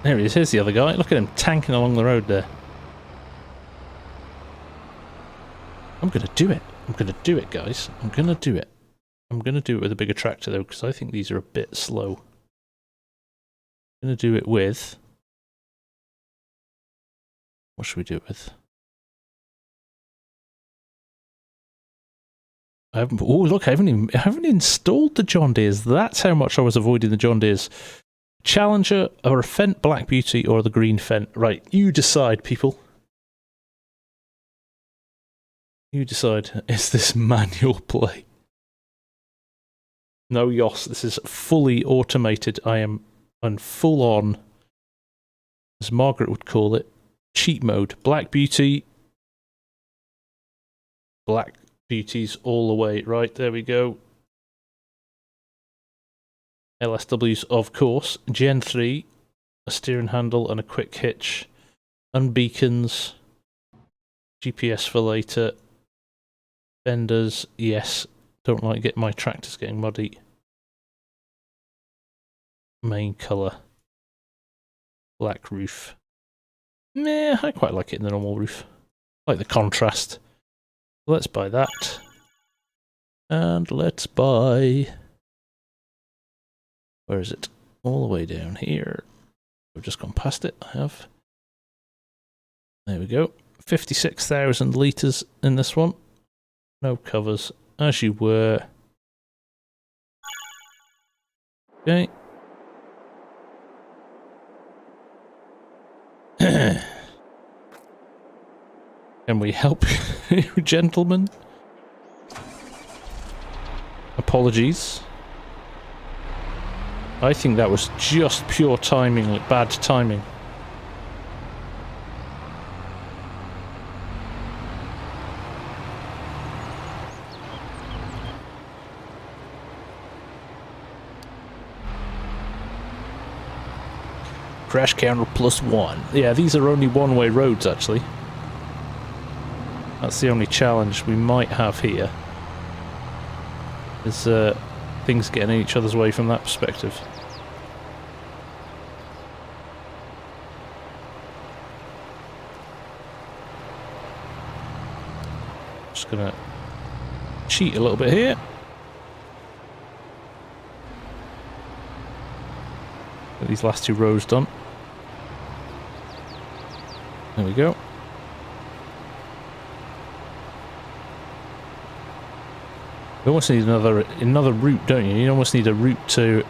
There he is, here's the other guy. Look at him tanking along the road there. I'm gonna do it. I'm gonna do it, guys. I'm gonna do it. I'm gonna do it with a bigger tractor though, because I think these are a bit slow. I'm gonna do it with... What should we do it with? Oh look, I haven't installed the John Deeres. That's how much I was avoiding the John Deeres. Challenger or a Fendt Black Beauty or the Green Fendt. Right, you decide, people. You decide. Is this manual play? No, Yoss, this is fully automated. I am on full on, as Margaret would call it, cheat mode. Black Beauty. Black Beauties all the way. Right, there we go. LSWs, of course. Gen 3, a steering handle and a quick hitch. Unbeacons. GPS for later. Fenders, yes. Don't like my tractors getting muddy. Main colour. Black roof. Meh, I quite like it in the normal roof. I like the contrast. Let's buy that. And let's buy... Where is it? All the way down here. I've just gone past it, I have. There we go. 56,000 litres in this one. No covers, as you were. Okay. Can we help you, gentlemen? Apologies. I think that was just pure timing, like bad timing. Crash counter +1. Yeah, these are only one-way roads, actually. That's the only challenge we might have here. Is things getting in each other's way from that perspective. Just gonna cheat a little bit here. Get these last two rows done. There we go. You almost need another route, don't you? You almost need a route to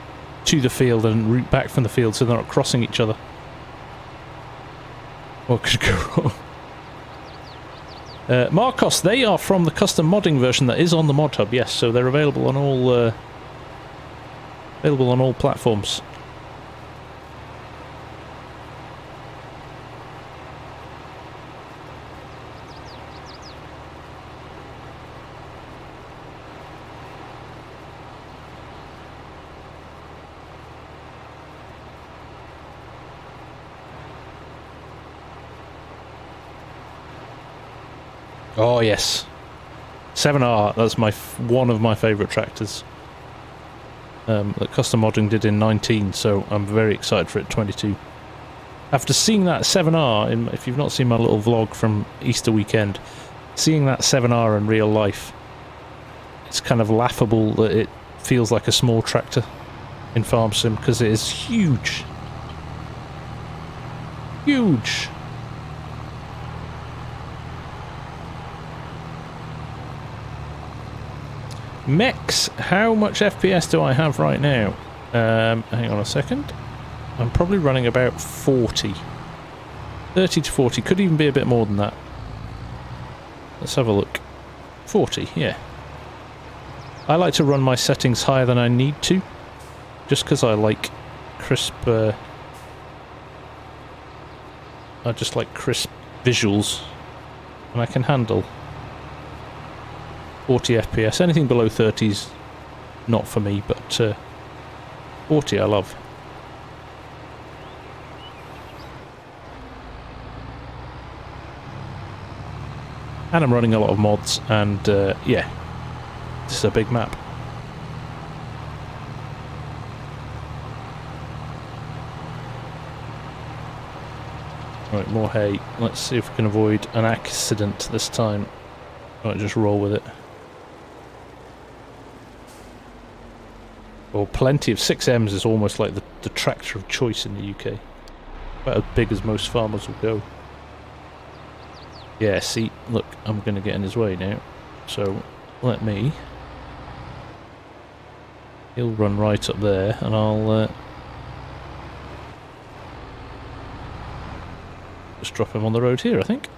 the field and route back from the field so they're not crossing each other. What could go wrong? Marcos, they are from the custom modding version that is on the mod hub, yes, so they're available on all platforms. Oh yes, 7R. That's one of my favourite tractors. That custom modding did in 19, so I'm very excited for it. 22. After seeing that 7R, if you've not seen my little vlog from Easter weekend, seeing that 7R in real life, it's kind of laughable that it feels like a small tractor in FarmSim because it is huge, huge. Mechs, how much FPS do I have right now? Hang on a second. I'm probably running about 40. 30 to 40, could even be a bit more than that. Let's have a look. 40, yeah. I like to run my settings higher than I need to, just because I like crisp... I just like crisp visuals, and I can handle 40 FPS. Anything below 30 is not for me, but 40 I love. And I'm running a lot of mods, and yeah, this is a big map. Right, more hay. Let's see if we can avoid an accident this time. Right, just roll with it. Well, plenty of 6Ms is almost like the tractor of choice in the UK. About as big as most farmers will go. Yeah, see, look, I'm going to get in his way now. So, let me... He'll run right up there, and I'll... just drop him on the road here, I think.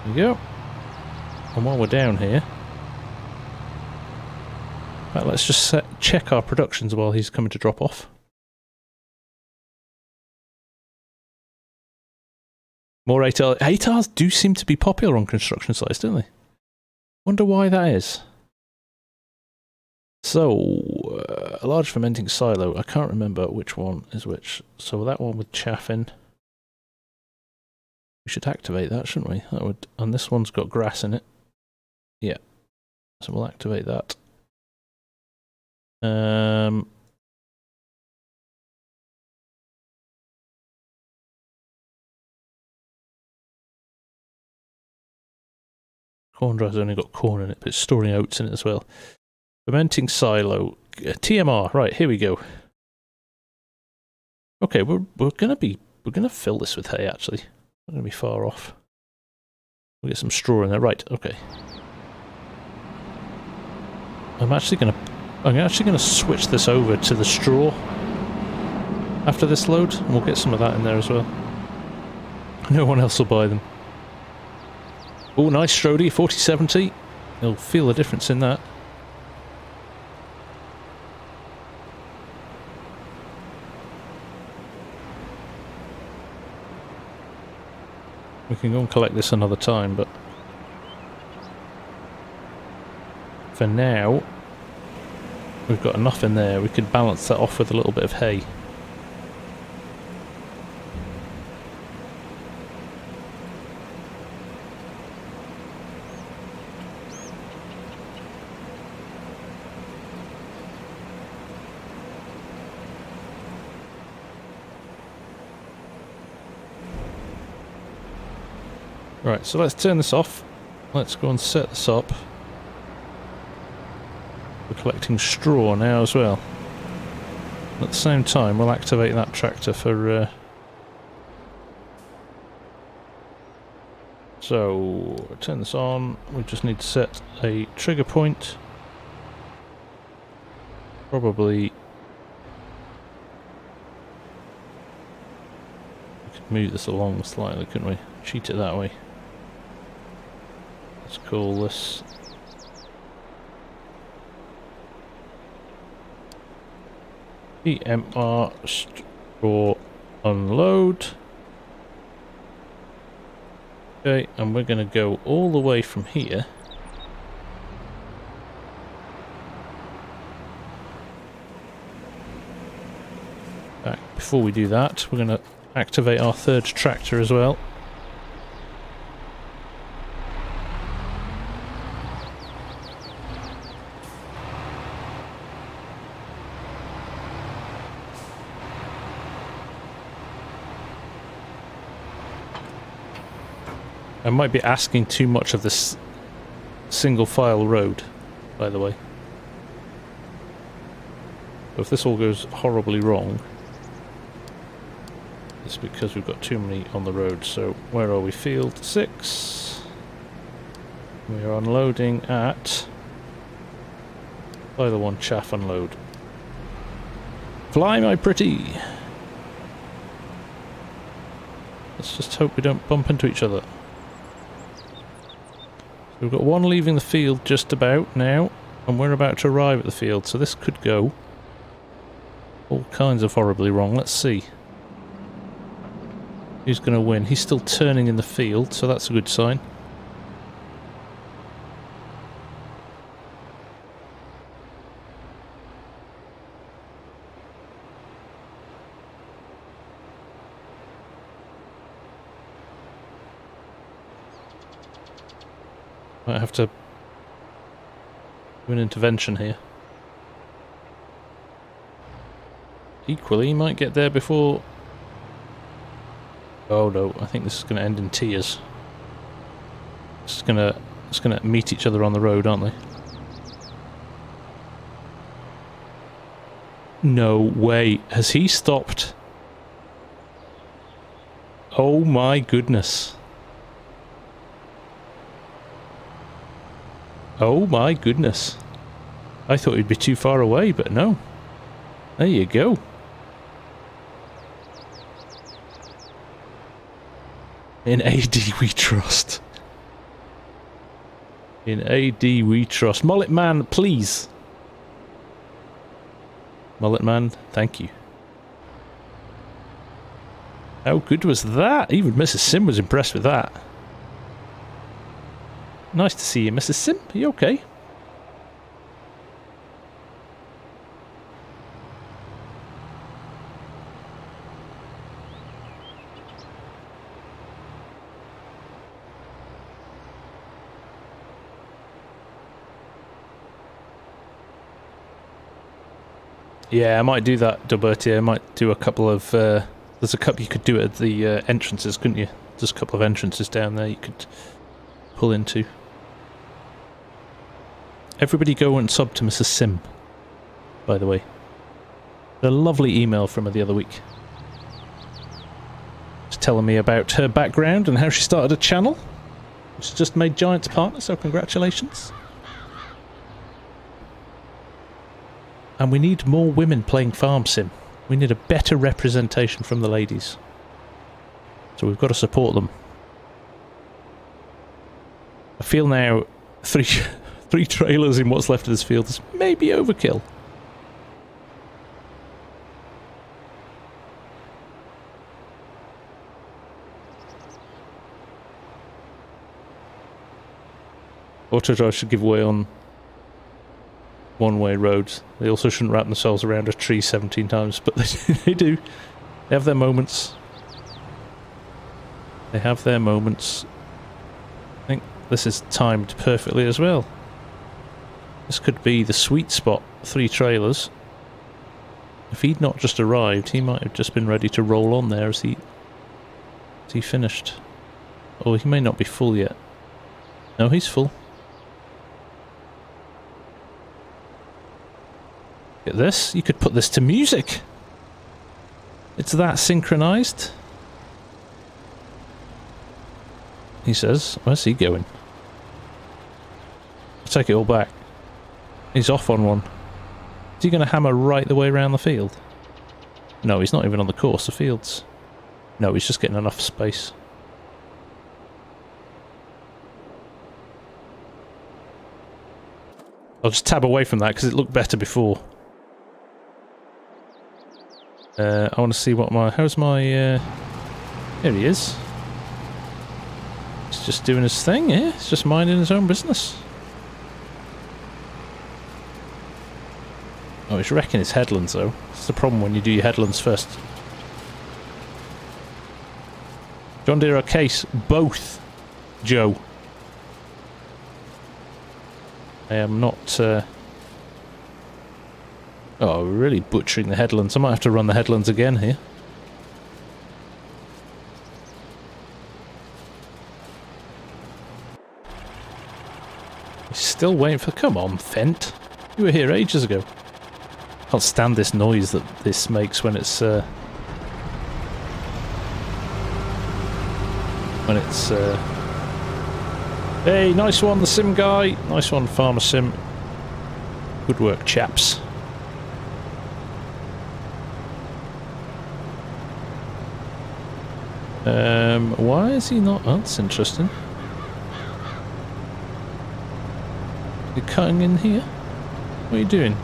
There we go. And while we're down here... Right, let's just check our productions while he's coming to drop off. More 8R. 8Rs do seem to be popular on construction sites, don't they? Wonder why that is. So, a large fermenting silo. I can't remember which one is which. So that one with chaff in. We should activate that, shouldn't we? That would. And this one's got grass in it. Yeah. So we'll activate that. Corn dry's only got corn in it, but it's storing oats in it as well. Fermenting silo, TMR. Right, here we go. Okay, we're gonna fill this with hay. Actually, we're gonna be far off. We'll get some straw in there. Right. Okay. I'm actually gonna switch this over to the straw after this load, and we'll get some of that in there as well. No one else will buy them. Oh, nice Strody, 4070. You'll feel the difference in that. We can go and collect this another time, but for now, we've got enough in there. We could balance that off with a little bit of hay. Right, so let's turn this off. Let's go and set this up. We're collecting straw now as well. At the same time, we'll activate that tractor for... So, turn this on. We just need to set a trigger point. Probably... We could move this along slightly, couldn't we? Cheat it that way. Let's call this EMR straw unload. Okay, and we're going to go all the way from here. Before we do that, we're going to activate our third tractor as well. I might be asking too much of this single file road, by the way. So if this all goes horribly wrong, it's because we've got too many on the road. So where are we? Field 6. We are unloading at either one chaff unload. Fly, my pretty! Let's just hope we don't bump into each other. We've got one leaving the field just about now, and we're about to arrive at the field, so this could go all kinds of horribly wrong. Let's see. Who's going to win? He's still turning in the field, so that's a good sign. Might have to do an intervention here. Equally, he might get there before... Oh no, I think this is going to end in tears. It's going to meet each other on the road, aren't they? No way. Has he stopped? Oh my goodness. Oh my goodness. I thought he'd be too far away, but no. There you go. In AD we trust. In AD we trust. Mullet Man, please. Mullet Man, thank you. How good was that? Even Mrs. Sim was impressed with that. Nice to see you, Mrs. Sim. Are you okay? Yeah, I might do that, Doberti. I might do a couple of... there's a couple you could do at the entrances, couldn't you? There's a couple of entrances down there you could pull into. Everybody go and sub to Mrs. Sim, by the way. A lovely email from her the other week. Just telling me about her background and how she started a channel. She's just made Giants partner, so congratulations. And we need more women playing FarmSim. We need a better representation from the ladies. So we've got to support them. I feel now three trailers in what's left of this field is maybe overkill. Autodrive should give way on one-way roads. They also shouldn't wrap themselves around a tree 17 times, but they do. They have their moments. They have their moments. I think this is timed perfectly as well. This could be the sweet spot. 3 trailers. If he'd not just arrived, he might have just been ready to roll on there as he finished. Or he may not be full yet. No, he's full. Look at this. You could put this to music. It's that synchronized. He says, where's he going? I'll take it all back. He's off on one. Is he going to hammer right the way around the field? No, he's not even on the course. The field's... No, he's just getting enough space. I'll just tab away from that because it looked better before. I want to see what my... How's my... Here he is. He's just doing his thing, yeah? He's just minding his own business. Oh, he's wrecking his headlands, though. That's the problem when you do your headlands first. John Deere or Case? Both, Joe. I am not... Oh, we're really butchering the headlands. I might have to run the headlands again here. He's still waiting for... Come on, Fent. You were here ages ago. Can't stand this noise that this makes when it's... Hey, nice one, the sim guy. Nice one, FarmSim. Good work, chaps. Why is he not... Oh, that's interesting. You're cutting in here? What are you doing?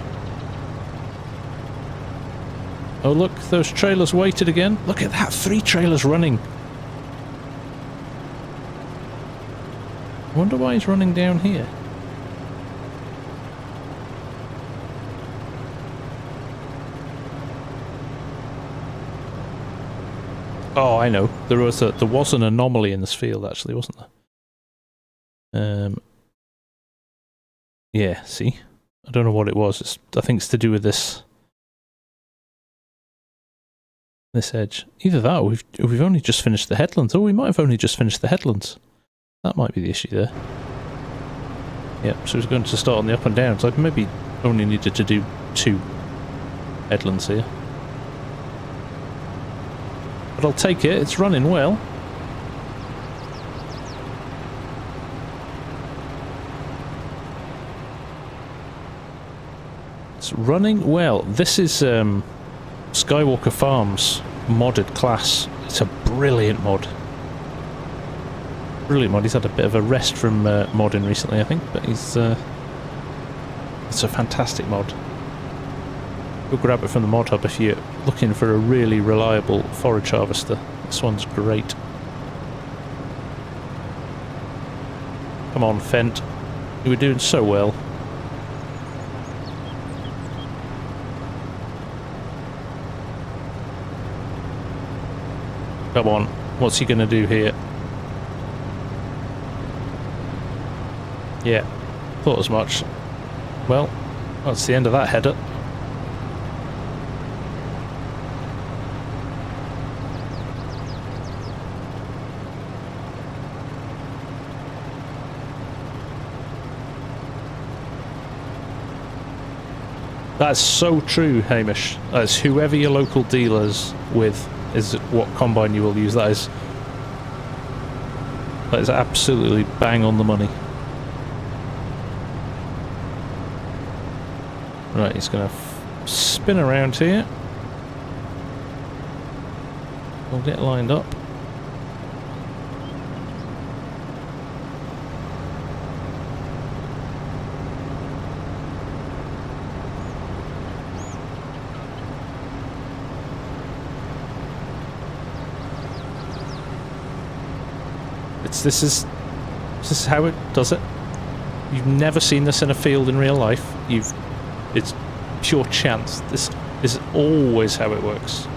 Oh, look, those trailers waited again. Look at that, 3 trailers running. I wonder why he's running down here. Oh, I know. There was an anomaly in this field, actually, wasn't there? Yeah, see? I don't know what it was. I think it's to do with this edge. Either that or we've only just finished the headlands. Oh, we might have only just finished the headlands. That might be the issue there. Yep, so it's going to start on the up and downs. I maybe only needed to do 2 headlands here. But I'll take it, it's running well. It's running well. This is Skywalker Farms modded class. It's a brilliant mod. Brilliant mod. He's had a bit of a rest from modding recently, I think, but he's it's a fantastic mod. Go grab it from the mod hub if you're looking for a really reliable forage harvester. This one's great. Come on, Fent. You were doing so well. Come on, what's he going to do here? Yeah, thought as much. Well, that's the end of that header. That's so true, Hamish. That's whoever your local dealer's with is what combine you will use. That is absolutely bang on the money. Right, he's going to spin around here. We'll get lined up. This is how it does it. You've never seen this in a field in real life. It's pure chance. This is always how it works.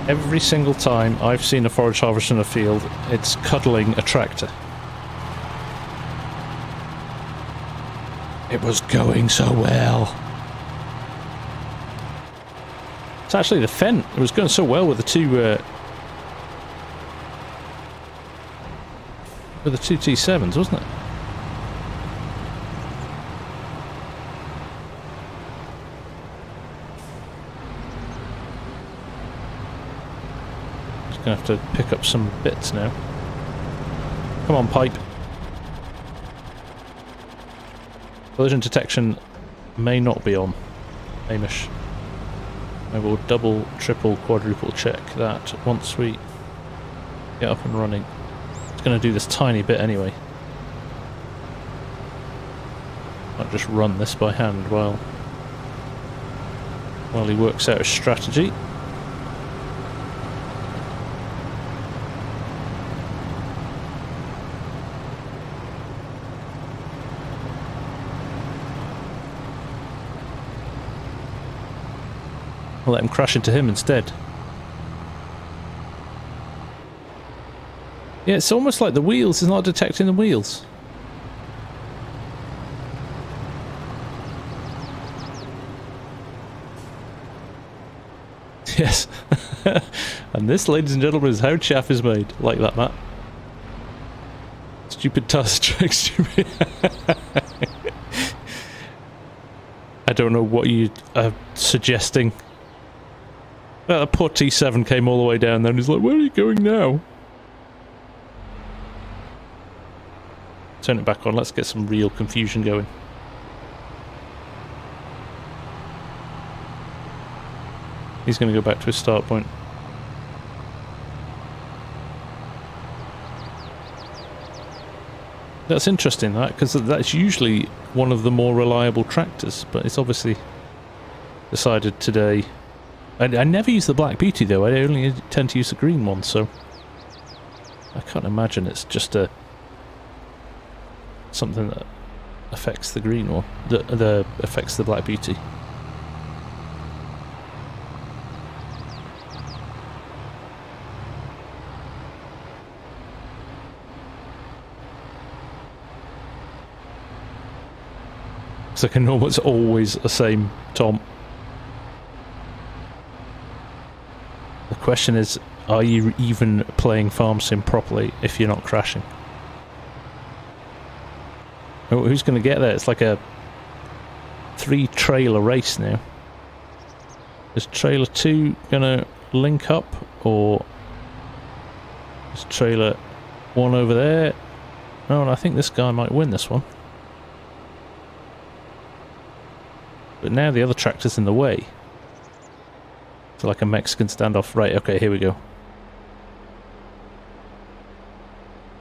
Every single time I've seen a forage harvester in a field, it's cuddling a tractor. It was going so well. It's actually the Fent. It was going so well with the two T7s, wasn't it? Just gonna have to pick up some bits now. Come on, pipe. Collision detection may not be on, Hamish. I will double, triple, quadruple check that once we get up and running. It's going to do this tiny bit anyway. I'll just run this by hand while he works out his strategy. I'll let him crash into him instead. Yeah, it's almost like the wheels is not detecting the wheels. Yes. And this, ladies and gentlemen, is how chaff is made. Like that, Matt. Stupid task track, stupid. I don't know what you are suggesting. Well, that poor T7 came all the way down there and he's like, where are you going now? Turn it back on, let's get some real confusion going. He's going to go back to his start point. That's interesting, that, because that's usually one of the more reliable tractors, but it's obviously decided today. I never use the Black Beauty though, I only tend to use the green one, so I can't imagine it's just something that affects the green one, that affects the Black Beauty. It's like I know it's always the same, Tom. The question is, are you even playing FarmSim properly if you're not crashing? Oh, who's going to get there? It's like a 3-trailer race now. Is trailer 2 going to link up, or is trailer 1 over there? Oh, and I think this guy might win this one. But now the other tractor's in the way. It's like a Mexican standoff. Right, okay, here we go.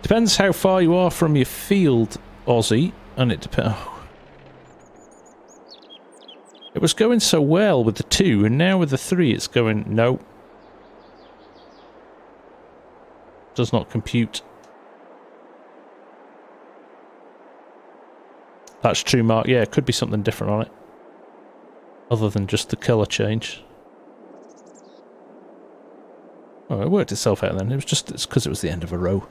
Depends how far you are from your field, Aussie, and it depends. Oh. It was going so well with the 2, and now with the 3 it's going, no. Does not compute. That's true, Mark. Yeah, it could be something different on it. Other than just the colour change. Oh, it worked itself out then. It was just, it's because it was the end of a row.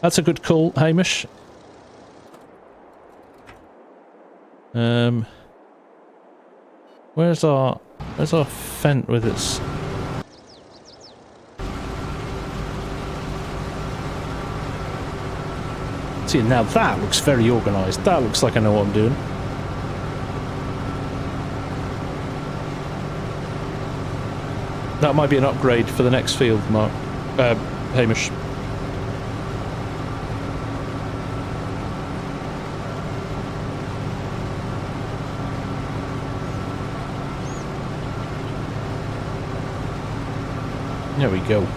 That's a good call, Hamish. Where's our Fent with its... See, now that looks very organised. That looks like I know what I'm doing. That might be an upgrade for the next field, Mark. Hamish. There we go.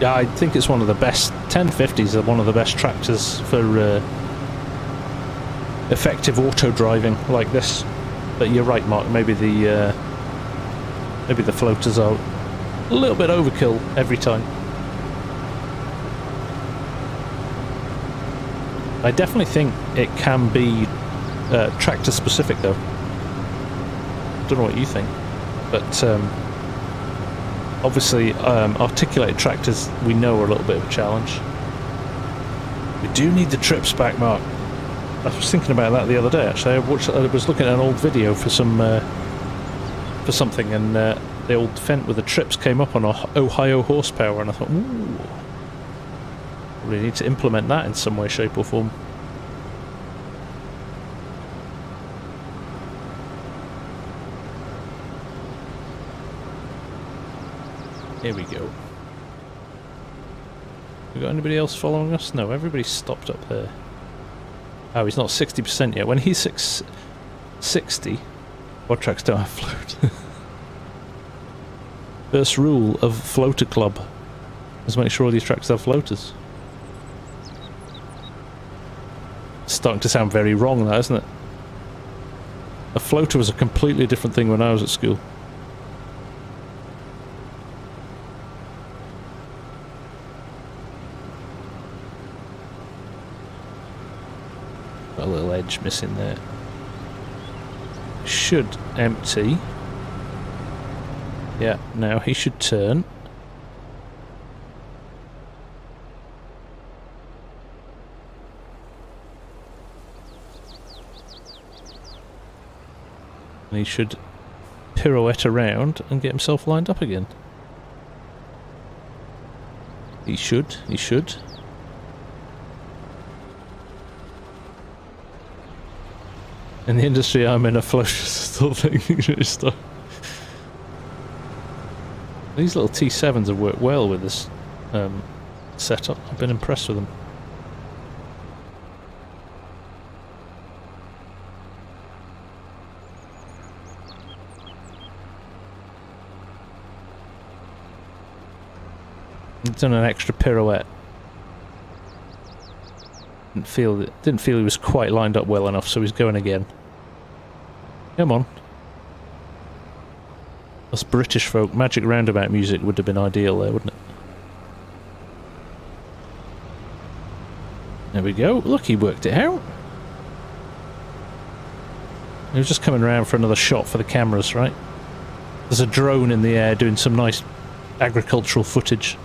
Yeah, I think it's one of the best. 1050s are one of the best tractors for effective auto driving like this. But you're right, Mark. Maybe the floaters are a little bit overkill every time. I definitely think it can be tractor specific, though. Don't know what you think, but. Obviously, articulated tractors we know are a little bit of a challenge. We do need the trips back, Mark. I was thinking about that the other day. Actually, I was looking at an old video for something, and the old Fent with the trips came up on Ohio horsepower, and I thought, ooh, we need to implement that in some way, shape, or form. Here we go. We got anybody else following us? No, everybody's stopped up there. Oh, he's not 60% yet. When he's 60, what tracks don't have float? First rule of Floater Club. Let's make sure all these tractors have floaters. It's starting to sound very wrong, that, isn't it? A floater was a completely different thing when I was at school. Got a little edge missing there. Should empty. Yeah, now he should turn. And he should pirouette around and get himself lined up again. He should, he should. In the industry I'm in, a floater still thinking stuff. These little T7s have worked well with this setup. I've been impressed with them. He's done an extra pirouette. Didn't feel he was quite lined up well enough, so he's going again. Come on. Us British folk, Magic Roundabout music would have been ideal there, wouldn't it? There we go. Look, he worked it out. He was just coming around for another shot for the cameras, right? There's a drone in the air doing some nice agricultural footage.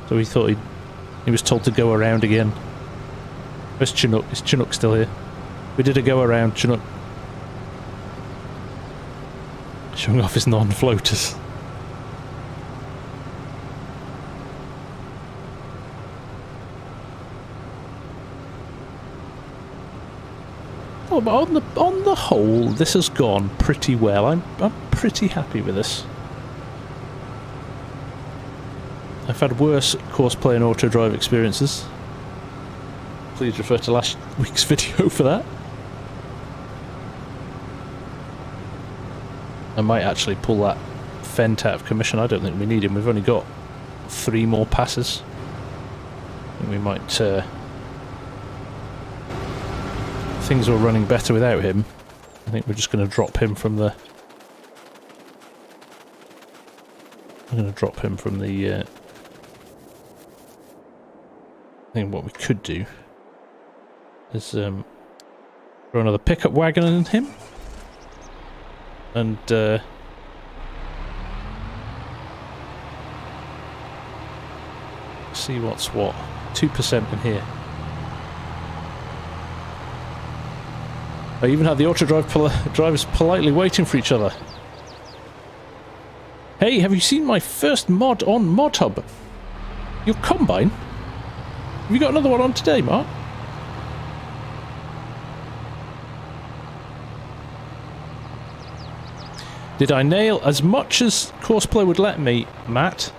So he thought he was told to go around again. Where's Chinook? Is Chinook still here? We did a go around, Chinook. Showing off his non-floaters. Oh, but on the whole, this has gone pretty well. I'm pretty happy with this. I've had worse Courseplay and auto drive experiences. Please refer to last week's video for that. I might actually pull that Fent out of commission. I don't think we need him. We've only got 3 more passes. I think we might... things were running better without him. I think we're just going to drop him from the... I'm going to drop him from the... I think what we could do is throw another pickup wagon in him. And see what's what. 2% in here. I even had the auto drive drivers politely waiting for each other. Hey, have you seen my first mod on Mod Hub? Your combine? Have you got another one on today, Mark? Did I nail as much as Courseplay would let me, Matt?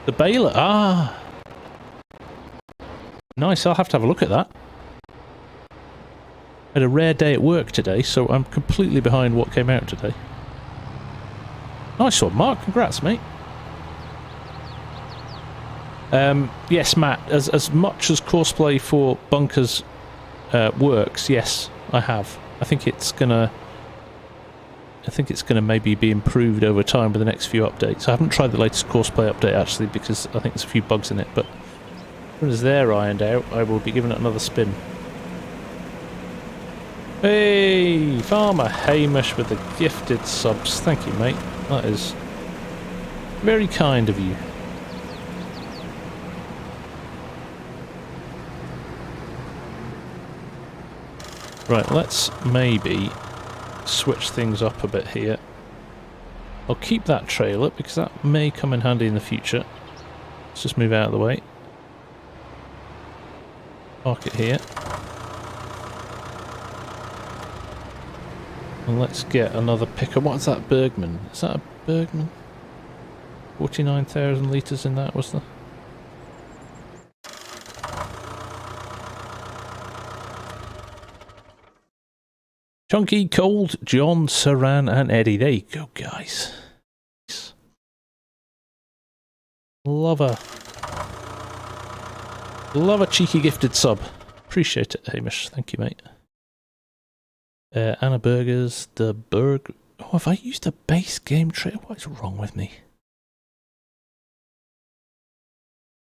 The baler? Ah! Nice, I'll have to have a look at that. I had a rare day at work today, so I'm completely behind what came out today. Nice one, Mark. Congrats, mate. Yes, Matt, as much as Courseplay for bunkers works, yes, I have. I think it's gonna maybe be improved over time with the next few updates. I haven't tried the latest Courseplay update actually because I think there's a few bugs in it, but as soon as they're ironed out, I will be giving it another spin. Hey, Farmer Hamish with the gifted subs. Thank you, mate. That is very kind of you. Right, let's maybe switch things up a bit here. I'll keep that trailer because that may come in handy in the future. Let's just move out of the way. Park it here. And let's get another pickup. What's that Bergman? Is that a Bergman? 49,000 litres in that, was there? Chunky, Cold, John, Saran and Eddie. There you go, guys. Lover. Love a cheeky gifted sub. Appreciate it, Hamish. Thank you, mate. Anna Burgers, the Berg. Oh, have I used a base game tray? What is wrong with me?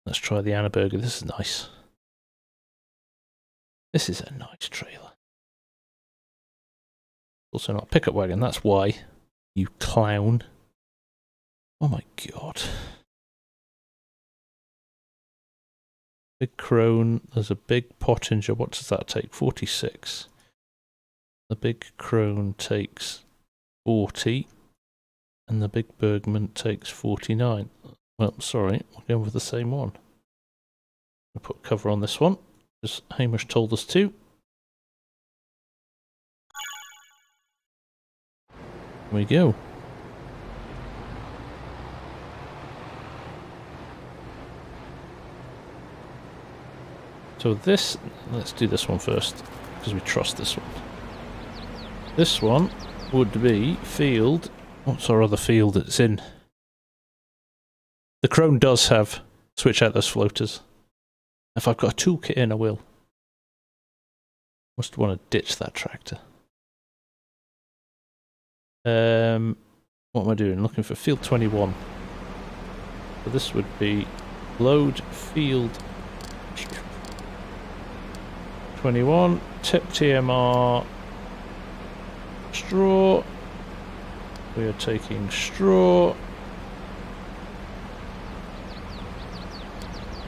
Let's try the Anna Burger. This is nice. This is a nice trailer. Also not a pickup wagon, that's why. You clown. Oh my god. Big crone, there's a big Pottinger. What does that take? 46. The big crone takes 40. And the big Bergman takes 49. Well, sorry, we're going with the same one. I'll put cover on this one, as Hamish told us to. There we go. So this, let's do this one first, because we trust this one. This one would be field, what's our other field it's in? The Crone does have, switch out those floaters. If I've got a toolkit in, I will. Must want to ditch that tractor. What am I doing? Looking for field 21. So this would be load field 21, tip TMR, straw. We are taking straw.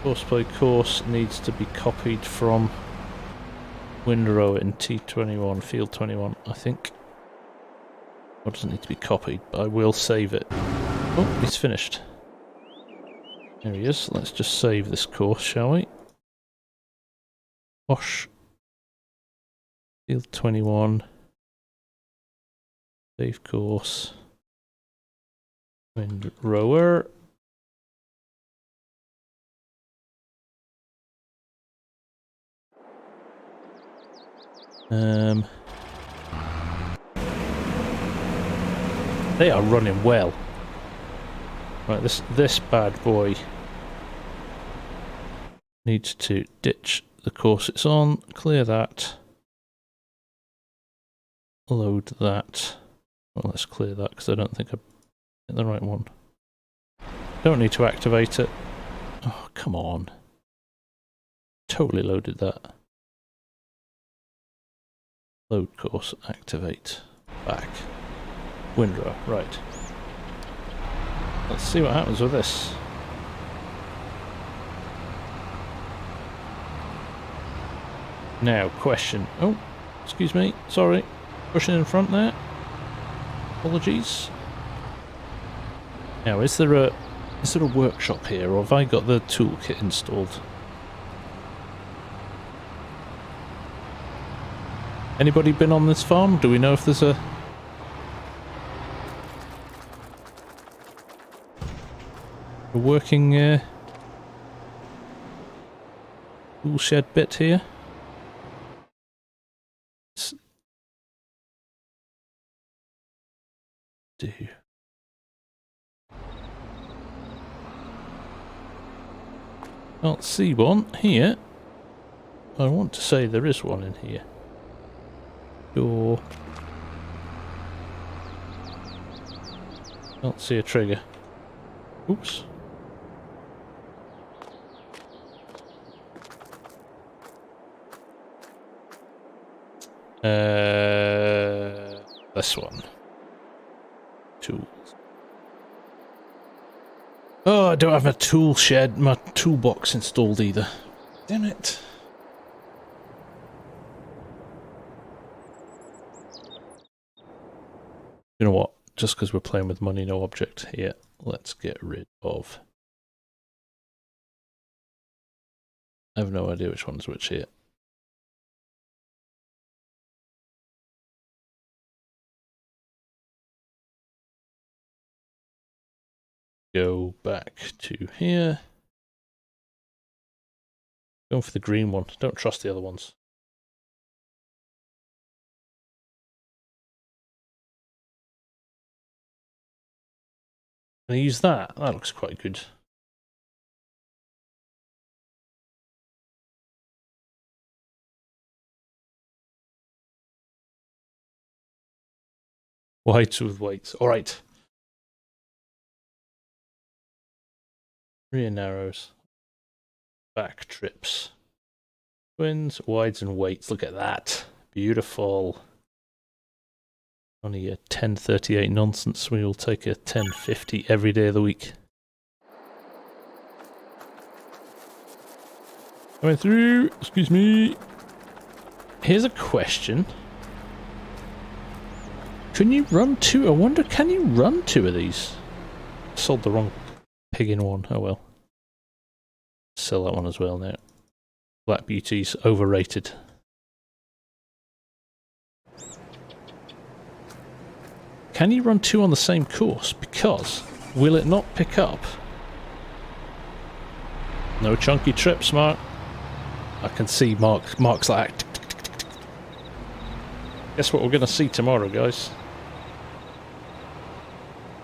Courseplay course needs to be copied from windrow in T21, field 21, I think. It doesn't need to be copied, but I will save it. Oh, it's finished. There he is. Let's just save this course, shall we? Wash. Field 21. Save course. Windrower. They are running well. Right, this bad boy needs to ditch the course it's on, clear that, load that. Well, let's clear that because I don't think I hit the right one. Don't need to activate it. Oh, come on. Totally loaded that. Load course, activate, back. Windrow, right. Let's see what happens with this. Now, question. Oh, excuse me, sorry. Pushing in front there. Apologies. Now, is there a workshop here, or have I got the toolkit installed? Anybody been on this farm? Do we know if there's a working tool shed bit here? Do. Can't see one here. I want to say there is one in here. Door. Can't see a trigger. Oops. This one. Tools. Oh, I don't have my tool shed, my toolbox installed either. Damn it. You know what? Just because we're playing with money, no object here, let's get rid of. I have no idea which one's which here. Go back to here. Going for the green one. Don't trust the other ones. Can I use that? That looks quite good. Whites with weights. All right. Rear narrows. Back trips. Twins, wides and weights. Look at that. Beautiful. Only a 1038 nonsense. We will take a 1050 every day of the week. Coming through. Excuse me. Here's a question. Can you run two? I wonder, can you run two of these? Sold the wrong pig in one. Oh well. Sell that one as well now. Black Beauty's overrated. Can you run two on the same course? Because will it not pick up? No chunky trips, Mark. I can see Mark's like... Guess what we're going to see tomorrow, guys?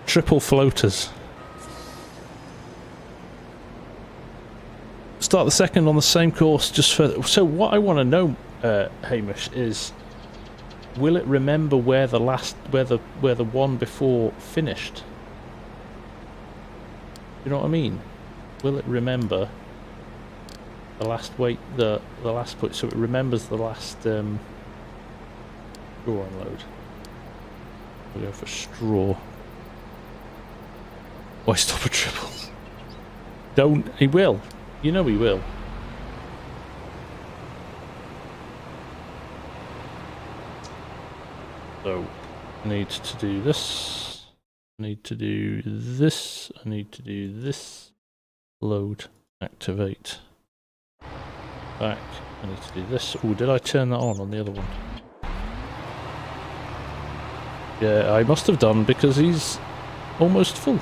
Triple floaters. Start the second on the same course just for... So what I want to know, Hamish, is... Will it remember where the last... where the one before finished? You know what I mean? Will it remember the last weight... the last put... So it remembers the last... straw unload. We'll go for straw. Why stop at triples? Don't... He will. You know he will. So, I need to do this. I need to do this. I need to do this. Load. Activate. Back. I need to do this. Oh, did I turn that on the other one? Yeah, I must have done because he's almost full.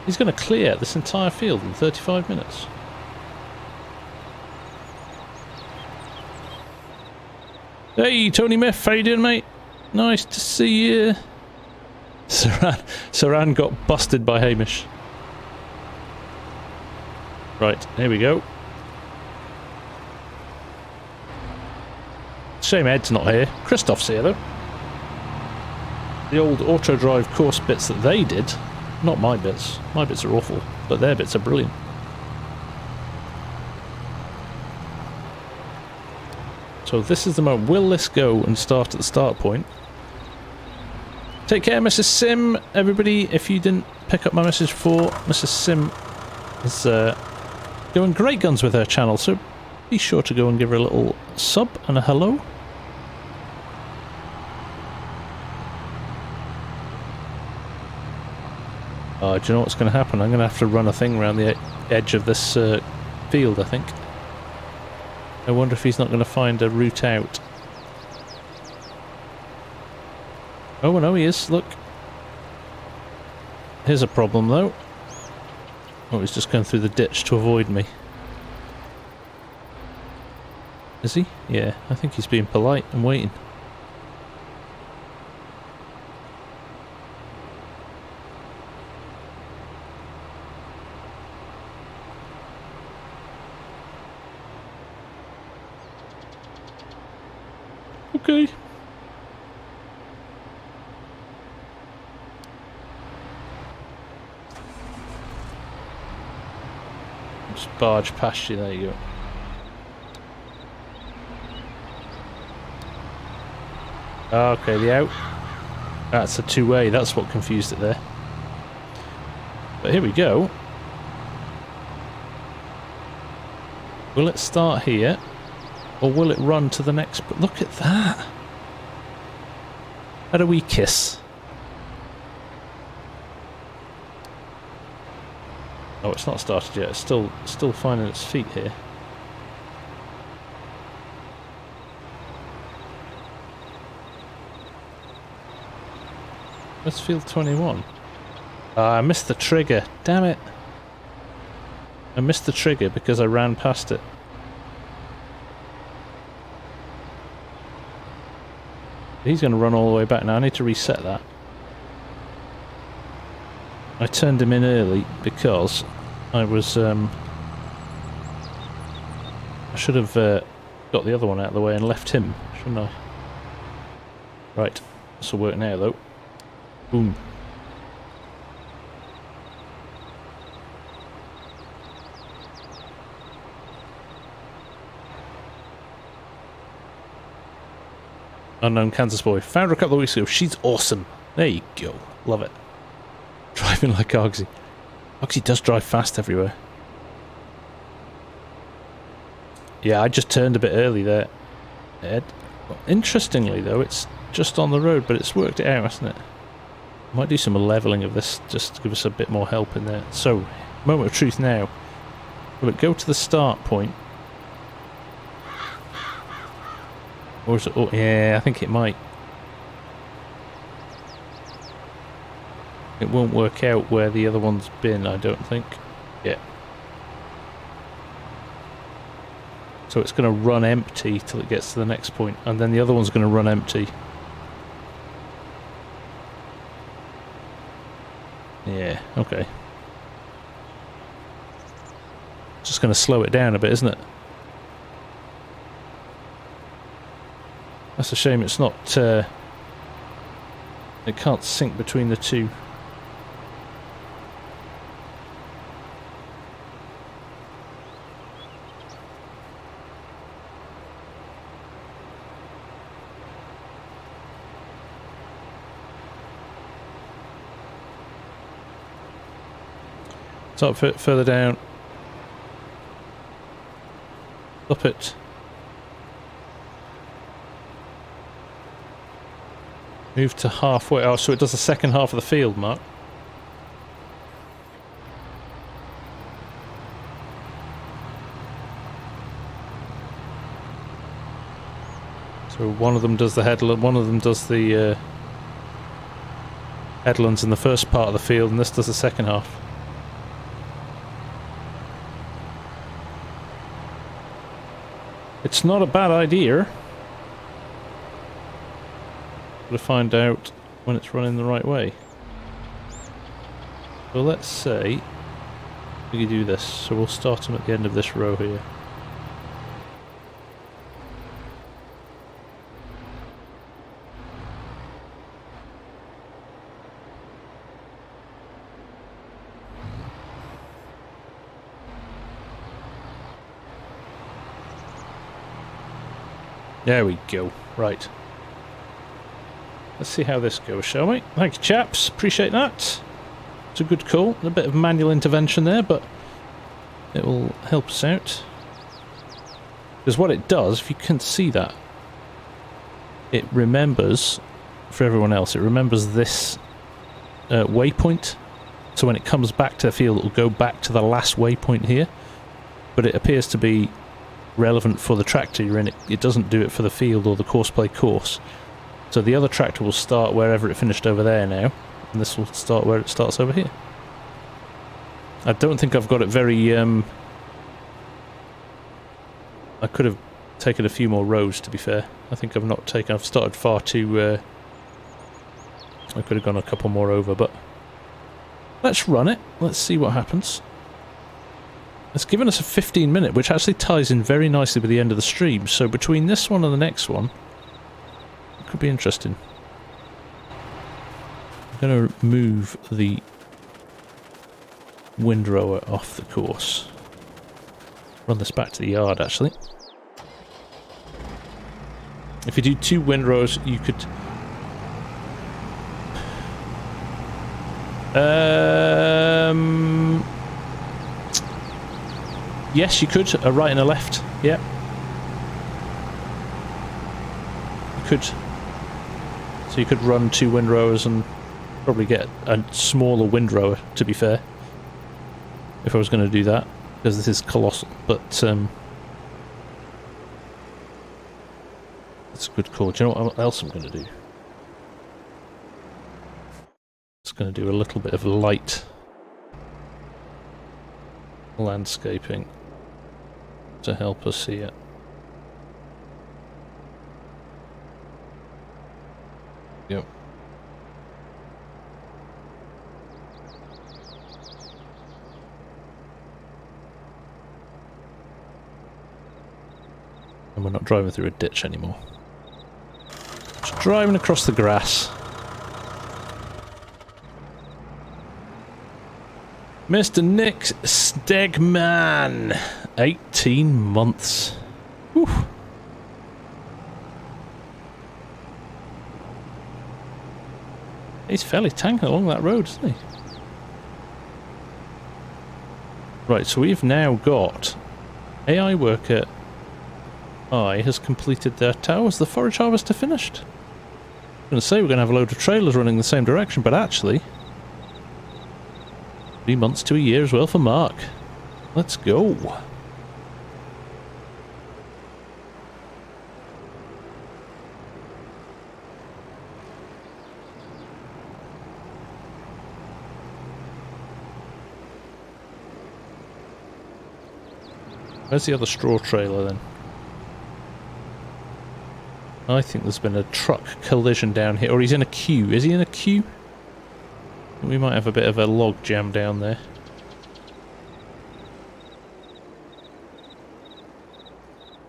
He's going to clear this entire field in 35 minutes. Hey, Tony Miff, how you doing, mate? Nice to see you. Saran got busted by Hamish. Right, here we go. Shame Ed's not here. Christoph's here, though. The old auto drive course bits that they did. Not my bits. My bits are awful, but their bits are brilliant. So this is the moment. Will this go and start at the start point? Take care, Mrs. Sim. Everybody, if you didn't pick up my message before, Mrs. Sim is going great guns with her channel, so be sure to go and give her a little sub and a hello. Do you know what's going to happen? I'm going to have to run a thing around the edge of this field, I think. I wonder if he's not going to find a route out. Oh, no, he is. Look. Here's a problem, though. Oh, he's just going through the ditch to avoid me. Is he? Yeah, I think he's being polite and waiting. Okay. Just barge past you, there you go. Okay, the out. That's a two-way, that's what confused it there. But here we go. Will it start here? Or will it run to the next... But look at that! How do we kiss? Oh, it's not started yet. It's still finding its feet here. Where's field 21? I missed the trigger. Damn it! I missed the trigger because I ran past it. He's going to run all the way back now. I need to reset that. I turned him in early because I was... I should have got the other one out of the way and left him, shouldn't I? Right. This will work now, though. Boom. Unknown Kansas boy. Found her a couple of weeks ago. She's awesome. There you go. Love it. Driving like Argsy. Argsy does drive fast everywhere. Yeah, I just turned a bit early there, Ed. Well, interestingly, though, it's just on the road, but it's worked it out, hasn't it? Might do some levelling of this just to give us a bit more help in there. So, moment of truth now. Will it go to the start point? Or is it... Oh, yeah, I think it might. It won't work out where the other one's been, I don't think. Yeah. So it's going to run empty till it gets to the next point, and then the other one's going to run empty. Yeah, okay. Just going to slow it down a bit, isn't it? That's a shame it's not... it can't sync between the two. Start further down. Up it. Move to halfway. Oh, so it does the second half of the field, Mark. So one of them does the headland, one of them does the headlands in the first part of the field, and this does the second half. It's not a bad idea. Got to find out when it's running the right way. So let's say we can do this. So we'll start them at the end of this row here. There we go. Right. Let's see how this goes, shall we? Thank you, chaps. Appreciate that. It's a good call. A bit of manual intervention there, but it will help us out. Because what it does, if you can see that, it remembers, for everyone else, it remembers this waypoint. So when it comes back to the field, it will go back to the last waypoint here. But it appears to be relevant for the tractor you're in. It doesn't do it for the field or the Courseplay course. So the other tractor will start wherever it finished over there now, and this will start where it starts over here. I don't think I've got it very... I could have taken a few more rows, to be fair. I think I've started far too... I could have gone a couple more over, but... Let's run it. Let's see what happens. It's given us a 15-minute, which actually ties in very nicely with the end of the stream. So between this one and the next one, it could be interesting. I'm going to move the windrower off the course. Run this back to the yard, actually. If you do 2 windrows, you could... Yes, you could. A right and a left. Yeah. You could. So you could run 2 windrowers and probably get a smaller windrower, to be fair. If I was going to do that. Because this is colossal. But, it's a good call. Do you know what else I'm going to do? It's going to do a little bit of light landscaping to help us here. Yep. And we're not driving through a ditch anymore. Which driving across the grass. Mr. Nick Stegman, 18 months. Whew. He's fairly tanking along that road, isn't he? Right, so we've now got AI worker I has completed their towers. The forage harvester finished. I'm going to say we're going to have a load of trailers running the same direction, but actually 3 months to a year as well for Mark. Let's go. Where's the other straw trailer then? I think there's been a truck collision down here. Or he's in a queue. Is he in a queue? We might have a bit of a log jam down there.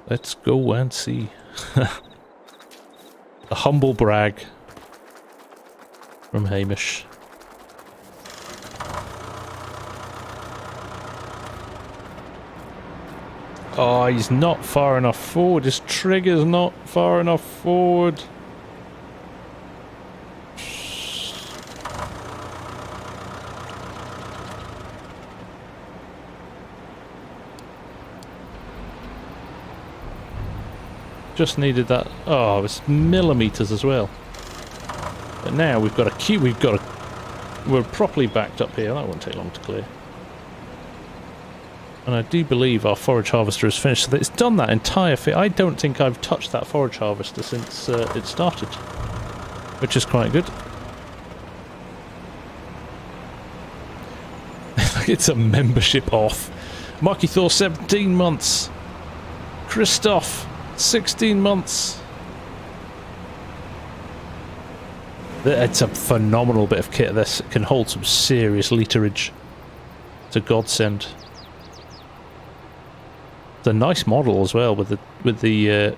Let's go and see. A humble brag from Hamish. Oh, he's not far enough forward. His trigger's not far enough forward. Just needed that. Oh, it was millimeters as well. But now we've got a queue. We're properly backed up here. That won't take long to clear. And I do believe our forage harvester is finished. So it's done that entire field. I don't think I've touched that forage harvester since it started, which is quite good. It's a membership off. Marky Thor, 17 months. Christoph, 16 months. It's a phenomenal bit of kit. This can hold some serious literage. It's a godsend. It's a nice model as well with the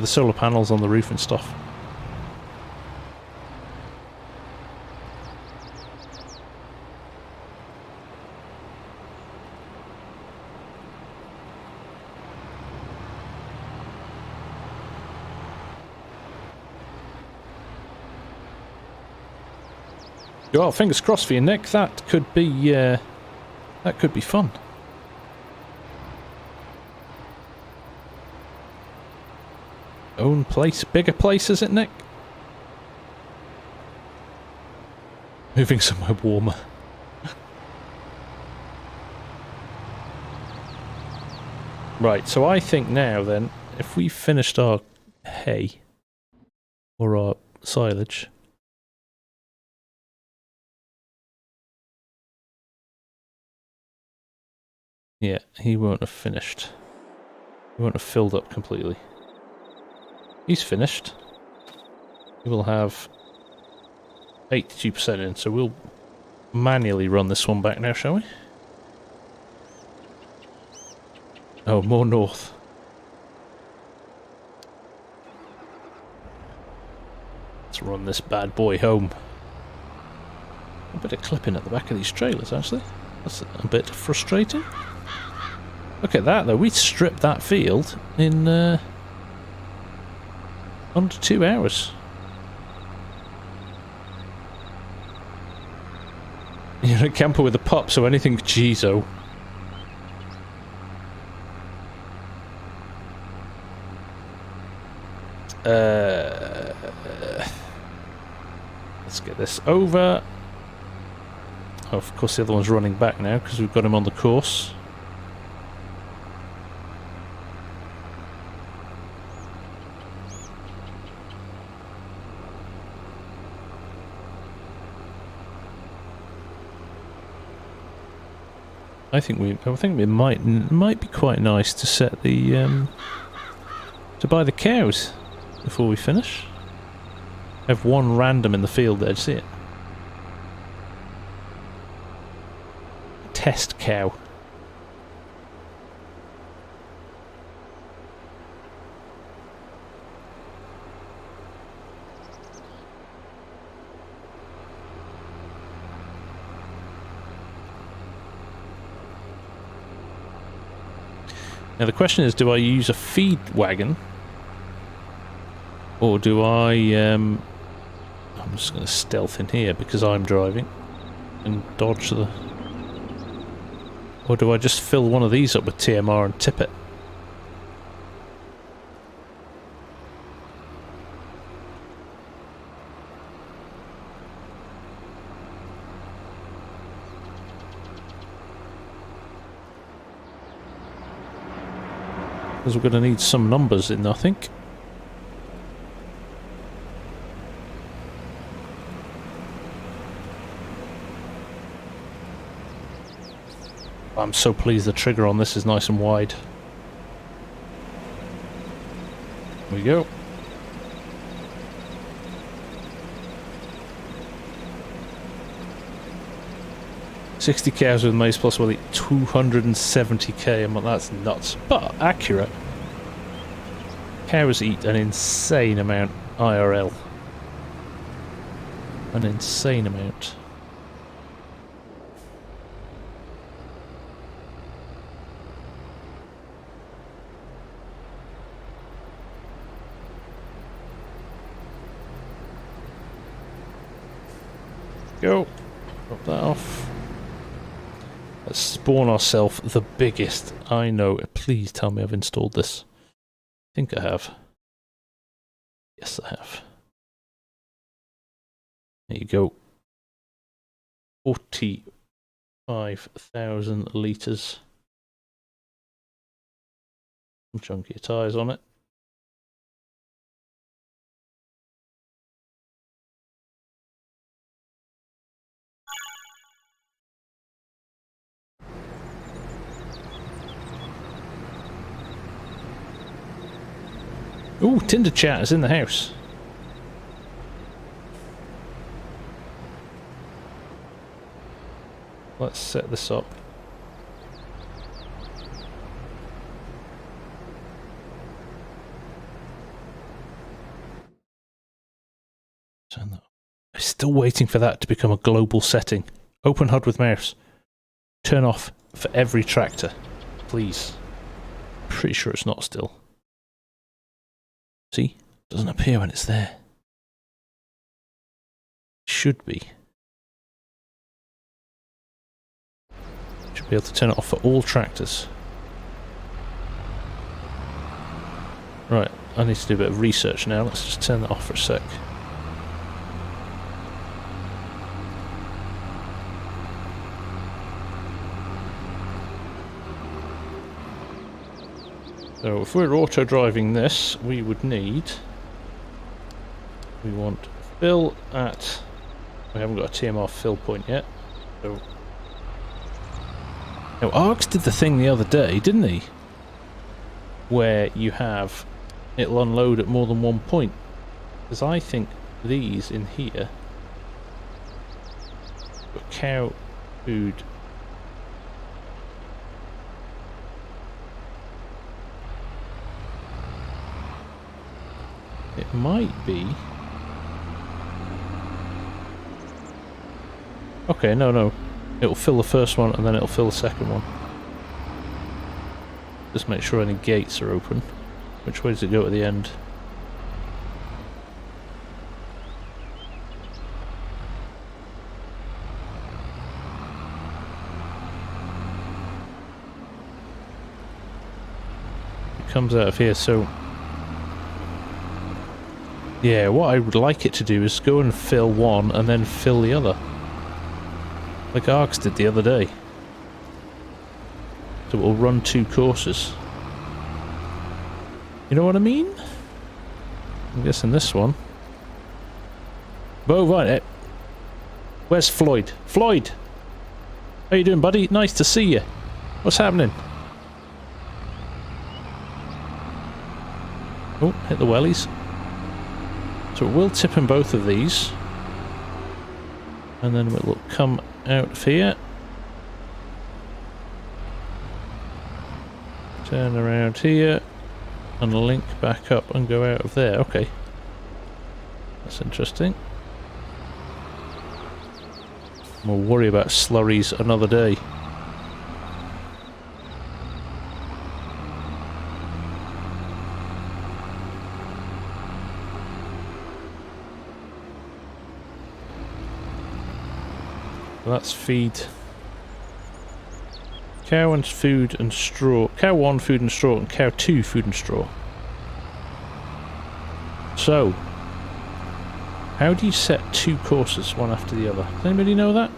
solar panels on the roof and stuff. Well, fingers crossed for you, Nick. That could be fun. Own place, bigger place, is it, Nick? Moving somewhere warmer. Right, so I think now then, if we finished our hay or our silage. Yeah, he won't have finished. He won't have filled up completely. He's finished. He will have 82% in, so we'll manually run this one back now, shall we? Oh, more north. Let's run this bad boy home. A bit of clipping at the back of these trailers, actually. That's a bit frustrating. Look at that, though. We stripped that field in under 2 hours. You're a camper with a pup, so anything Jizo. Let's get this over. Oh, of course the other one's running back now because we've got him on the course. I think it might be quite nice to set the to buy the cows before we finish. Have one random in the field there, do you see it? Test cow. Now the question is, do I use a feed wagon? Or do I... I'm just going to stealth in here because I'm driving. And dodge the... Or do I just fill one of these up with TMR and tip it? Because we're going to need some numbers in, I think. I'm so pleased the trigger on this is nice and wide. There we go. $60 cows with maize plus will eat 270k a month. That's nuts, but accurate. Cows eat an insane amount IRL. An insane amount. Go. Drop that off. Let's spawn ourselves the biggest. I know. Please tell me I've installed this. I think I have. Yes, I have. There you go. 45,000 litres. Some chunky tyres on it. Ooh, Tinder chat is in the house. Let's set this up. Turn that. I'm still waiting for that to become a global setting. Open HUD with mouse. Turn off for every tractor, please. Pretty sure it's not still. See? Doesn't appear when it's there. Should be. Should be able to turn it off for all tractors. Right, I need to do a bit of research now. Let's just turn that off for a sec. So if we're auto driving this, we would need... We want fill at... We haven't got a TMR fill point yet. So... Now Args did the thing the other day, didn't he? Where you have... It'll unload at more than one point. Because I think these in here... Cow food... It might be... Okay, no. It'll fill the first one and then it'll fill the second one. Just make sure any gates are open. Which way does it go at the end? It comes out of here, so... Yeah, what I would like it to do is go and fill one and then fill the other. Like Arcs did the other day. So it will run two courses. You know what I mean? I'm guessing this one. Bovine. Where's Floyd? Floyd! How you doing, buddy? Nice to see you. What's happening? Oh, hit the wellies. So we'll tip in both of these. And then we'll come out of here. Turn around here. And link back up and go out of there. Okay. That's interesting. We'll worry about slurries another day. That's feed. Cow and food and straw. Cow 1, food and straw, and cow 2, food and straw. So, how do you set 2 courses, one after the other? Does anybody know that?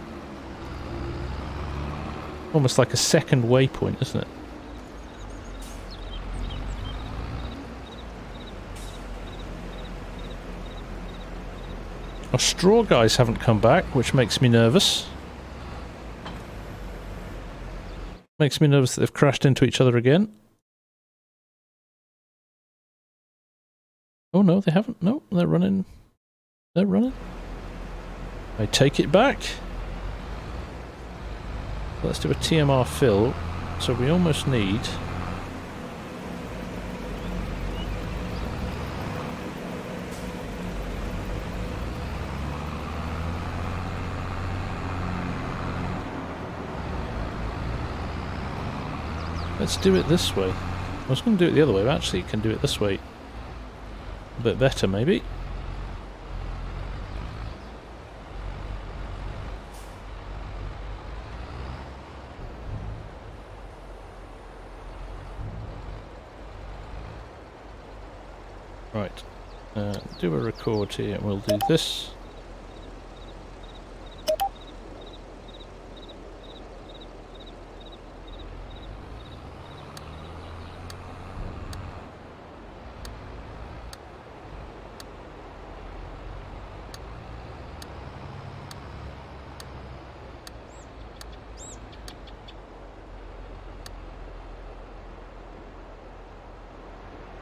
Almost like a second waypoint, isn't it? Our straw guys haven't come back, which makes me nervous. Makes me nervous that they've crashed into each other again. Oh no, they haven't. No, they're running. They're running. I take it back. Let's do a TMR fill. So we almost need... Let's do it this way. I was going to do it the other way, but actually you can do it this way. A bit better, maybe. Right. Do a record here, and we'll do this.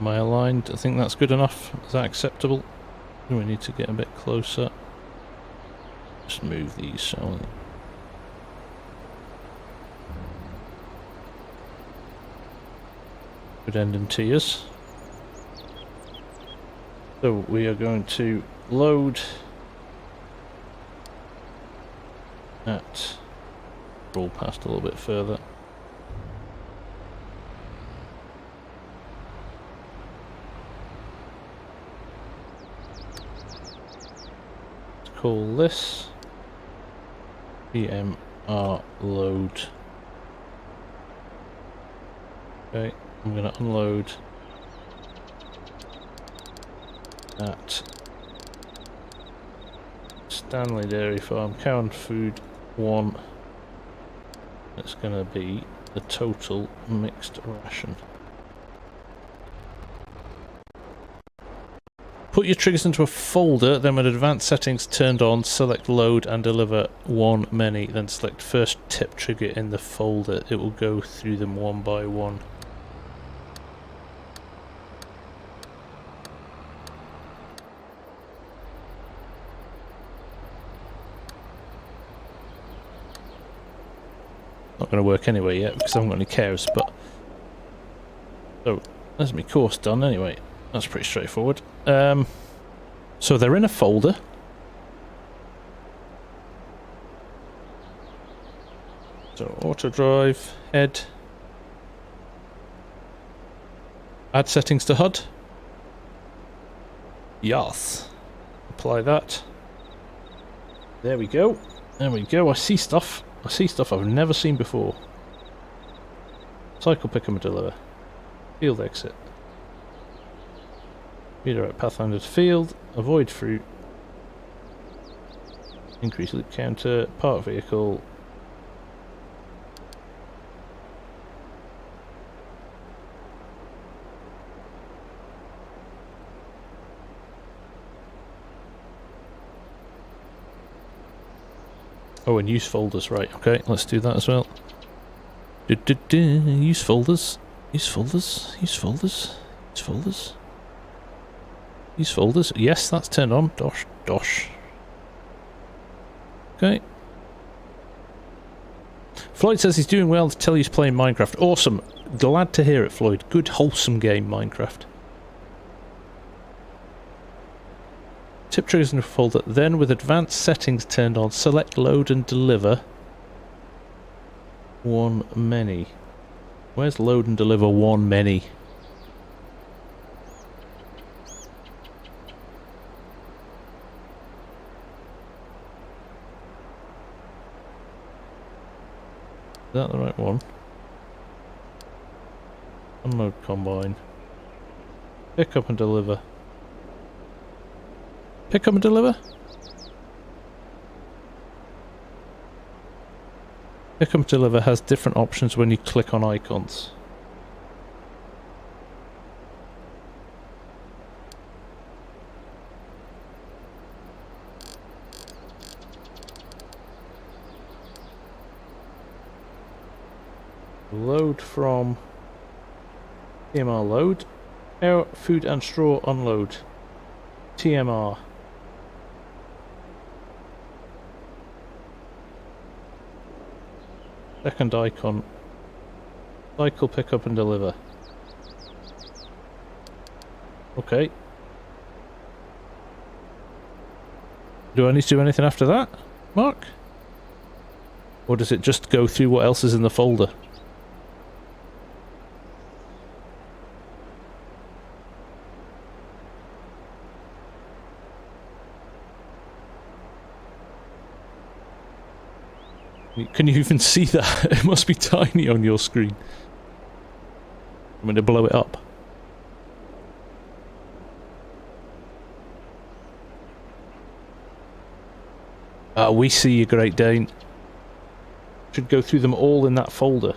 Am I aligned? I think that's good enough. Is that acceptable? Do we need to get a bit closer? Just move these, shall we? Good end in tiers. So we are going to load at... roll past a little bit further. Call this UMRV load. Okay, I'm going to unload at Stanley Dairy Farm, cow and food 1. It's going to be the total mixed ration. Put your triggers into a folder, then when advanced settings turned on, select load and deliver 1 many, then select first tip trigger in the folder. It will go through them one by one. Not going to work anyway yet because I haven't got any cows, but... So, there's my course done anyway. That's pretty straightforward. So they're in a folder. So auto drive, head. Add settings to HUD. Yes. Apply that. There we go. There we go. I see stuff. I see stuff I've never seen before. Cycle pick and deliver. Field exit. Redirect pathfinder to field, avoid fruit, increase loop counter, park vehicle. Oh, and use folders, right, okay, let's do that as well. Use folders, use folders, use folders, use folders. These folders, yes, that's turned on. Dosh, dosh. Okay. Floyd says he's doing well to tell you he's playing Minecraft. Awesome. Glad to hear it, Floyd. Good, wholesome game, Minecraft. Tip triggers in a folder. Then, with advanced settings turned on, select load and deliver 1 many. Where's load and deliver 1 many? that the right one? Unload combine. Pick up and deliver. Pick up and deliver? Pick up and deliver has different options when you click on icons. Load from TMR load. Air, food and straw unload. TMR. Second icon. Cycle, pick up and deliver. Okay. Do I need to do anything after that, Mark? Or does it just go through what else is in the folder? Can you even see that? It must be tiny on your screen. I'm going to blow it up. Ah, we see you, Great Dane. Should go through them all in that folder.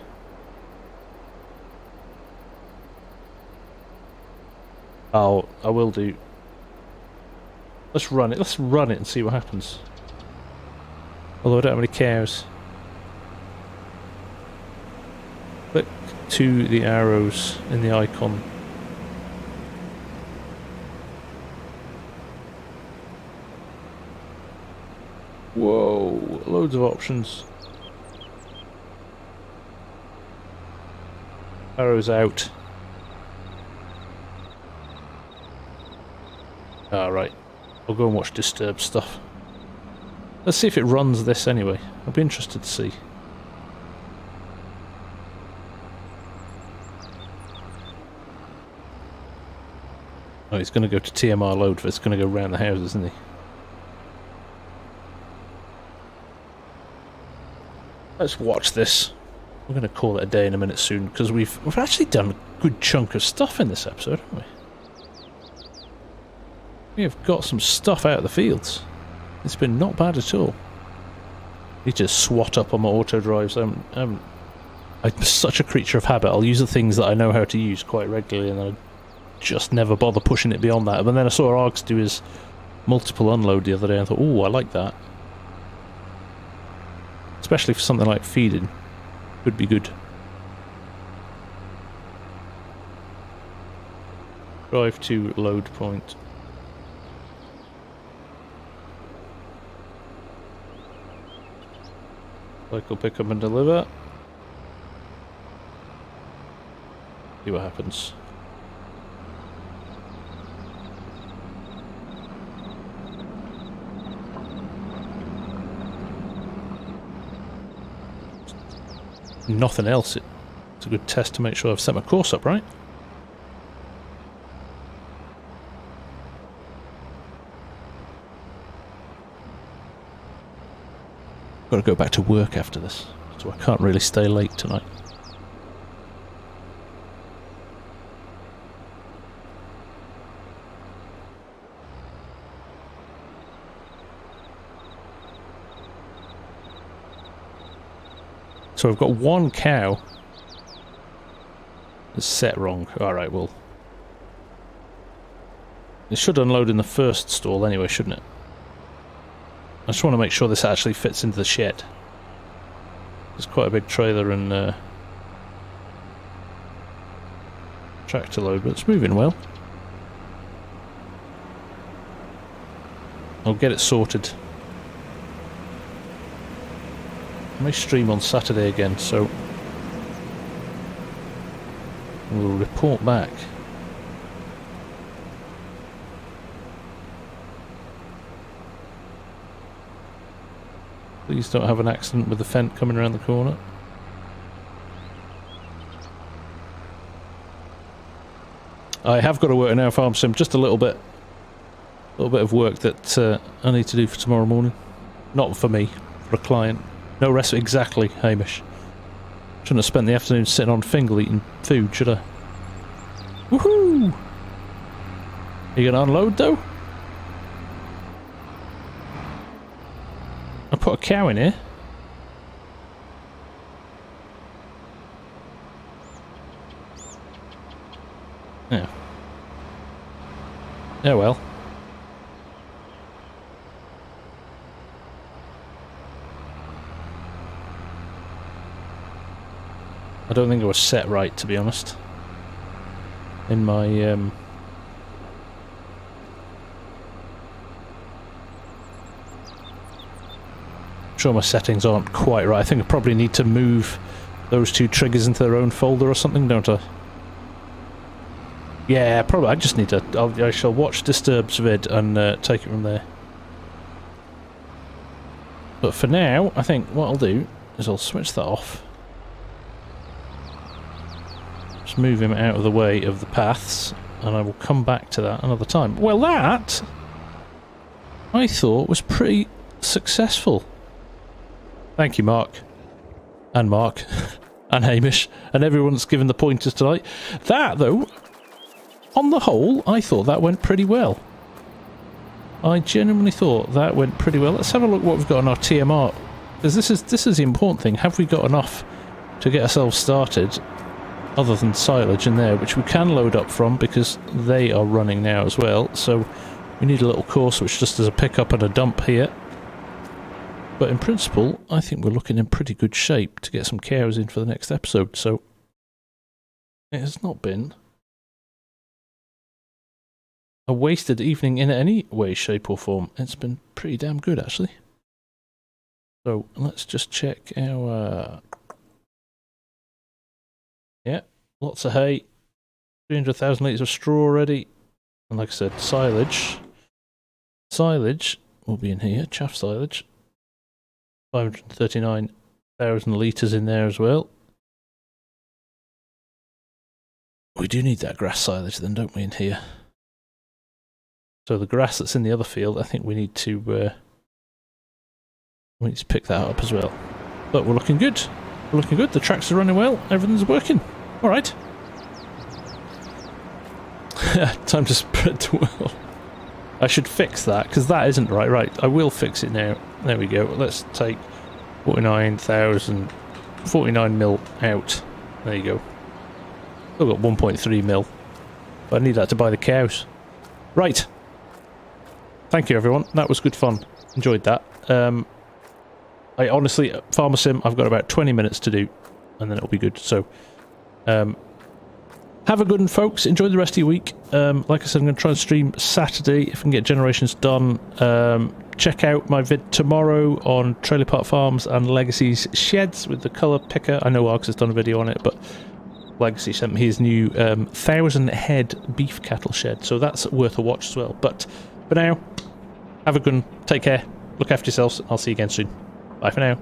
Oh, I will do. Let's run it. Let's run it and see what happens. Although I don't have any cares. Click to the arrows in the icon. Whoa, loads of options. Arrows out. Ah, right. I'll go and watch Disturbed stuff. Let's see if it runs this anyway. I'll be interested to see. Oh, he's going to go to TMR load, but it's going to go round the houses, isn't he? Let's watch this. We're going to call it a day in a minute soon, because we've actually done a good chunk of stuff in this episode, haven't we? We have got some stuff out of the fields. It's been not bad at all. Need to swat up on my auto drives. I'm such a creature of habit. I'll use the things that I know how to use quite regularly, and I just never bother pushing it beyond that. But then I saw Args do his multiple unload the other day, and I thought, oh, I like that. Especially for something like feeding. Could be good. Drive to load point. Cycle, pick up and deliver. See what happens. Nothing else. It's a good test to make sure I've set my course up right. Got to go back to work after this, so I can't really stay late tonight. So I've got one cow that's set wrong. Alright, well, it should unload in the first stall anyway, shouldn't it? I just want to make sure this actually fits into the shed. There's quite a big trailer and tractor load, but it's moving well. I'll get it sorted. I may stream on Saturday again, so we'll report back. Please don't have an accident with the Fent coming around the corner. I have got to work now, FarmSim, just a little bit of work that I need to do for tomorrow morning. Not for me, for a client. No rest, exactly, Hamish. Shouldn't have spent the afternoon sitting on Fingal eating food, should I? Woohoo! Are you gonna unload though? I put a cow in here. Yeah. Oh well. I don't think it was set right, to be honest. In my I'm sure my settings aren't quite right. I think I probably need to move those two triggers into their own folder or something, don't I? Yeah, probably. I just need to. I shall watch Disturbed's vid and take it from there. But for now, I think what I'll do is I'll switch that off. Just move him out of the way of the paths, and I will come back to that another time. Well, that I thought was pretty successful. Thank you, Mark. And Mark. And Hamish. And everyone that's given the pointers tonight. That, though, on the whole, I thought that went pretty well. I genuinely thought that went pretty well. Let's have a look what we've got on our TMR. Because this is the important thing. Have we got enough to get ourselves started, other than silage in there, which we can load up from because they are running now as well. So we need a little course which just does a pickup and a dump here. But in principle, I think we're looking in pretty good shape to get some cows in for the next episode. So it has not been a wasted evening in any way, shape or form. It's been pretty damn good, actually. So let's just check our... yeah, lots of hay. 300,000 litres of straw already. And like I said, silage. Silage will be in here, chaff silage. 539,000 litres in there as well. We do need that grass silage then, don't we, in here? So the grass that's in the other field, I think we need to pick that up as well. But we're looking good. We're looking good. The tracks are running well. Everything's working. All right. Time to spread the well. I should fix that because that isn't right. Right. I will fix it now. There we go. Let's take 49 mil out. There you go. Still got 1.3 mil. But I need that to buy the cows. Right. Thank you, everyone. That was good fun. Enjoyed that. I honestly, FarmSim, I've got about 20 minutes to do, and then it'll be good. So, have a good one, folks. Enjoy the rest of your week. Like I said, I'm going to try and stream Saturday if I can get Generations done. Check out my vid tomorrow on Trailer Park Farms and Legacy's sheds with the colour picker. I know Args has done a video on it, but Legacy sent me his new 1,000-head beef cattle shed, so that's worth a watch as well. But for now, have a good one. Take care. Look after yourselves. I'll see you again soon. Bye for now.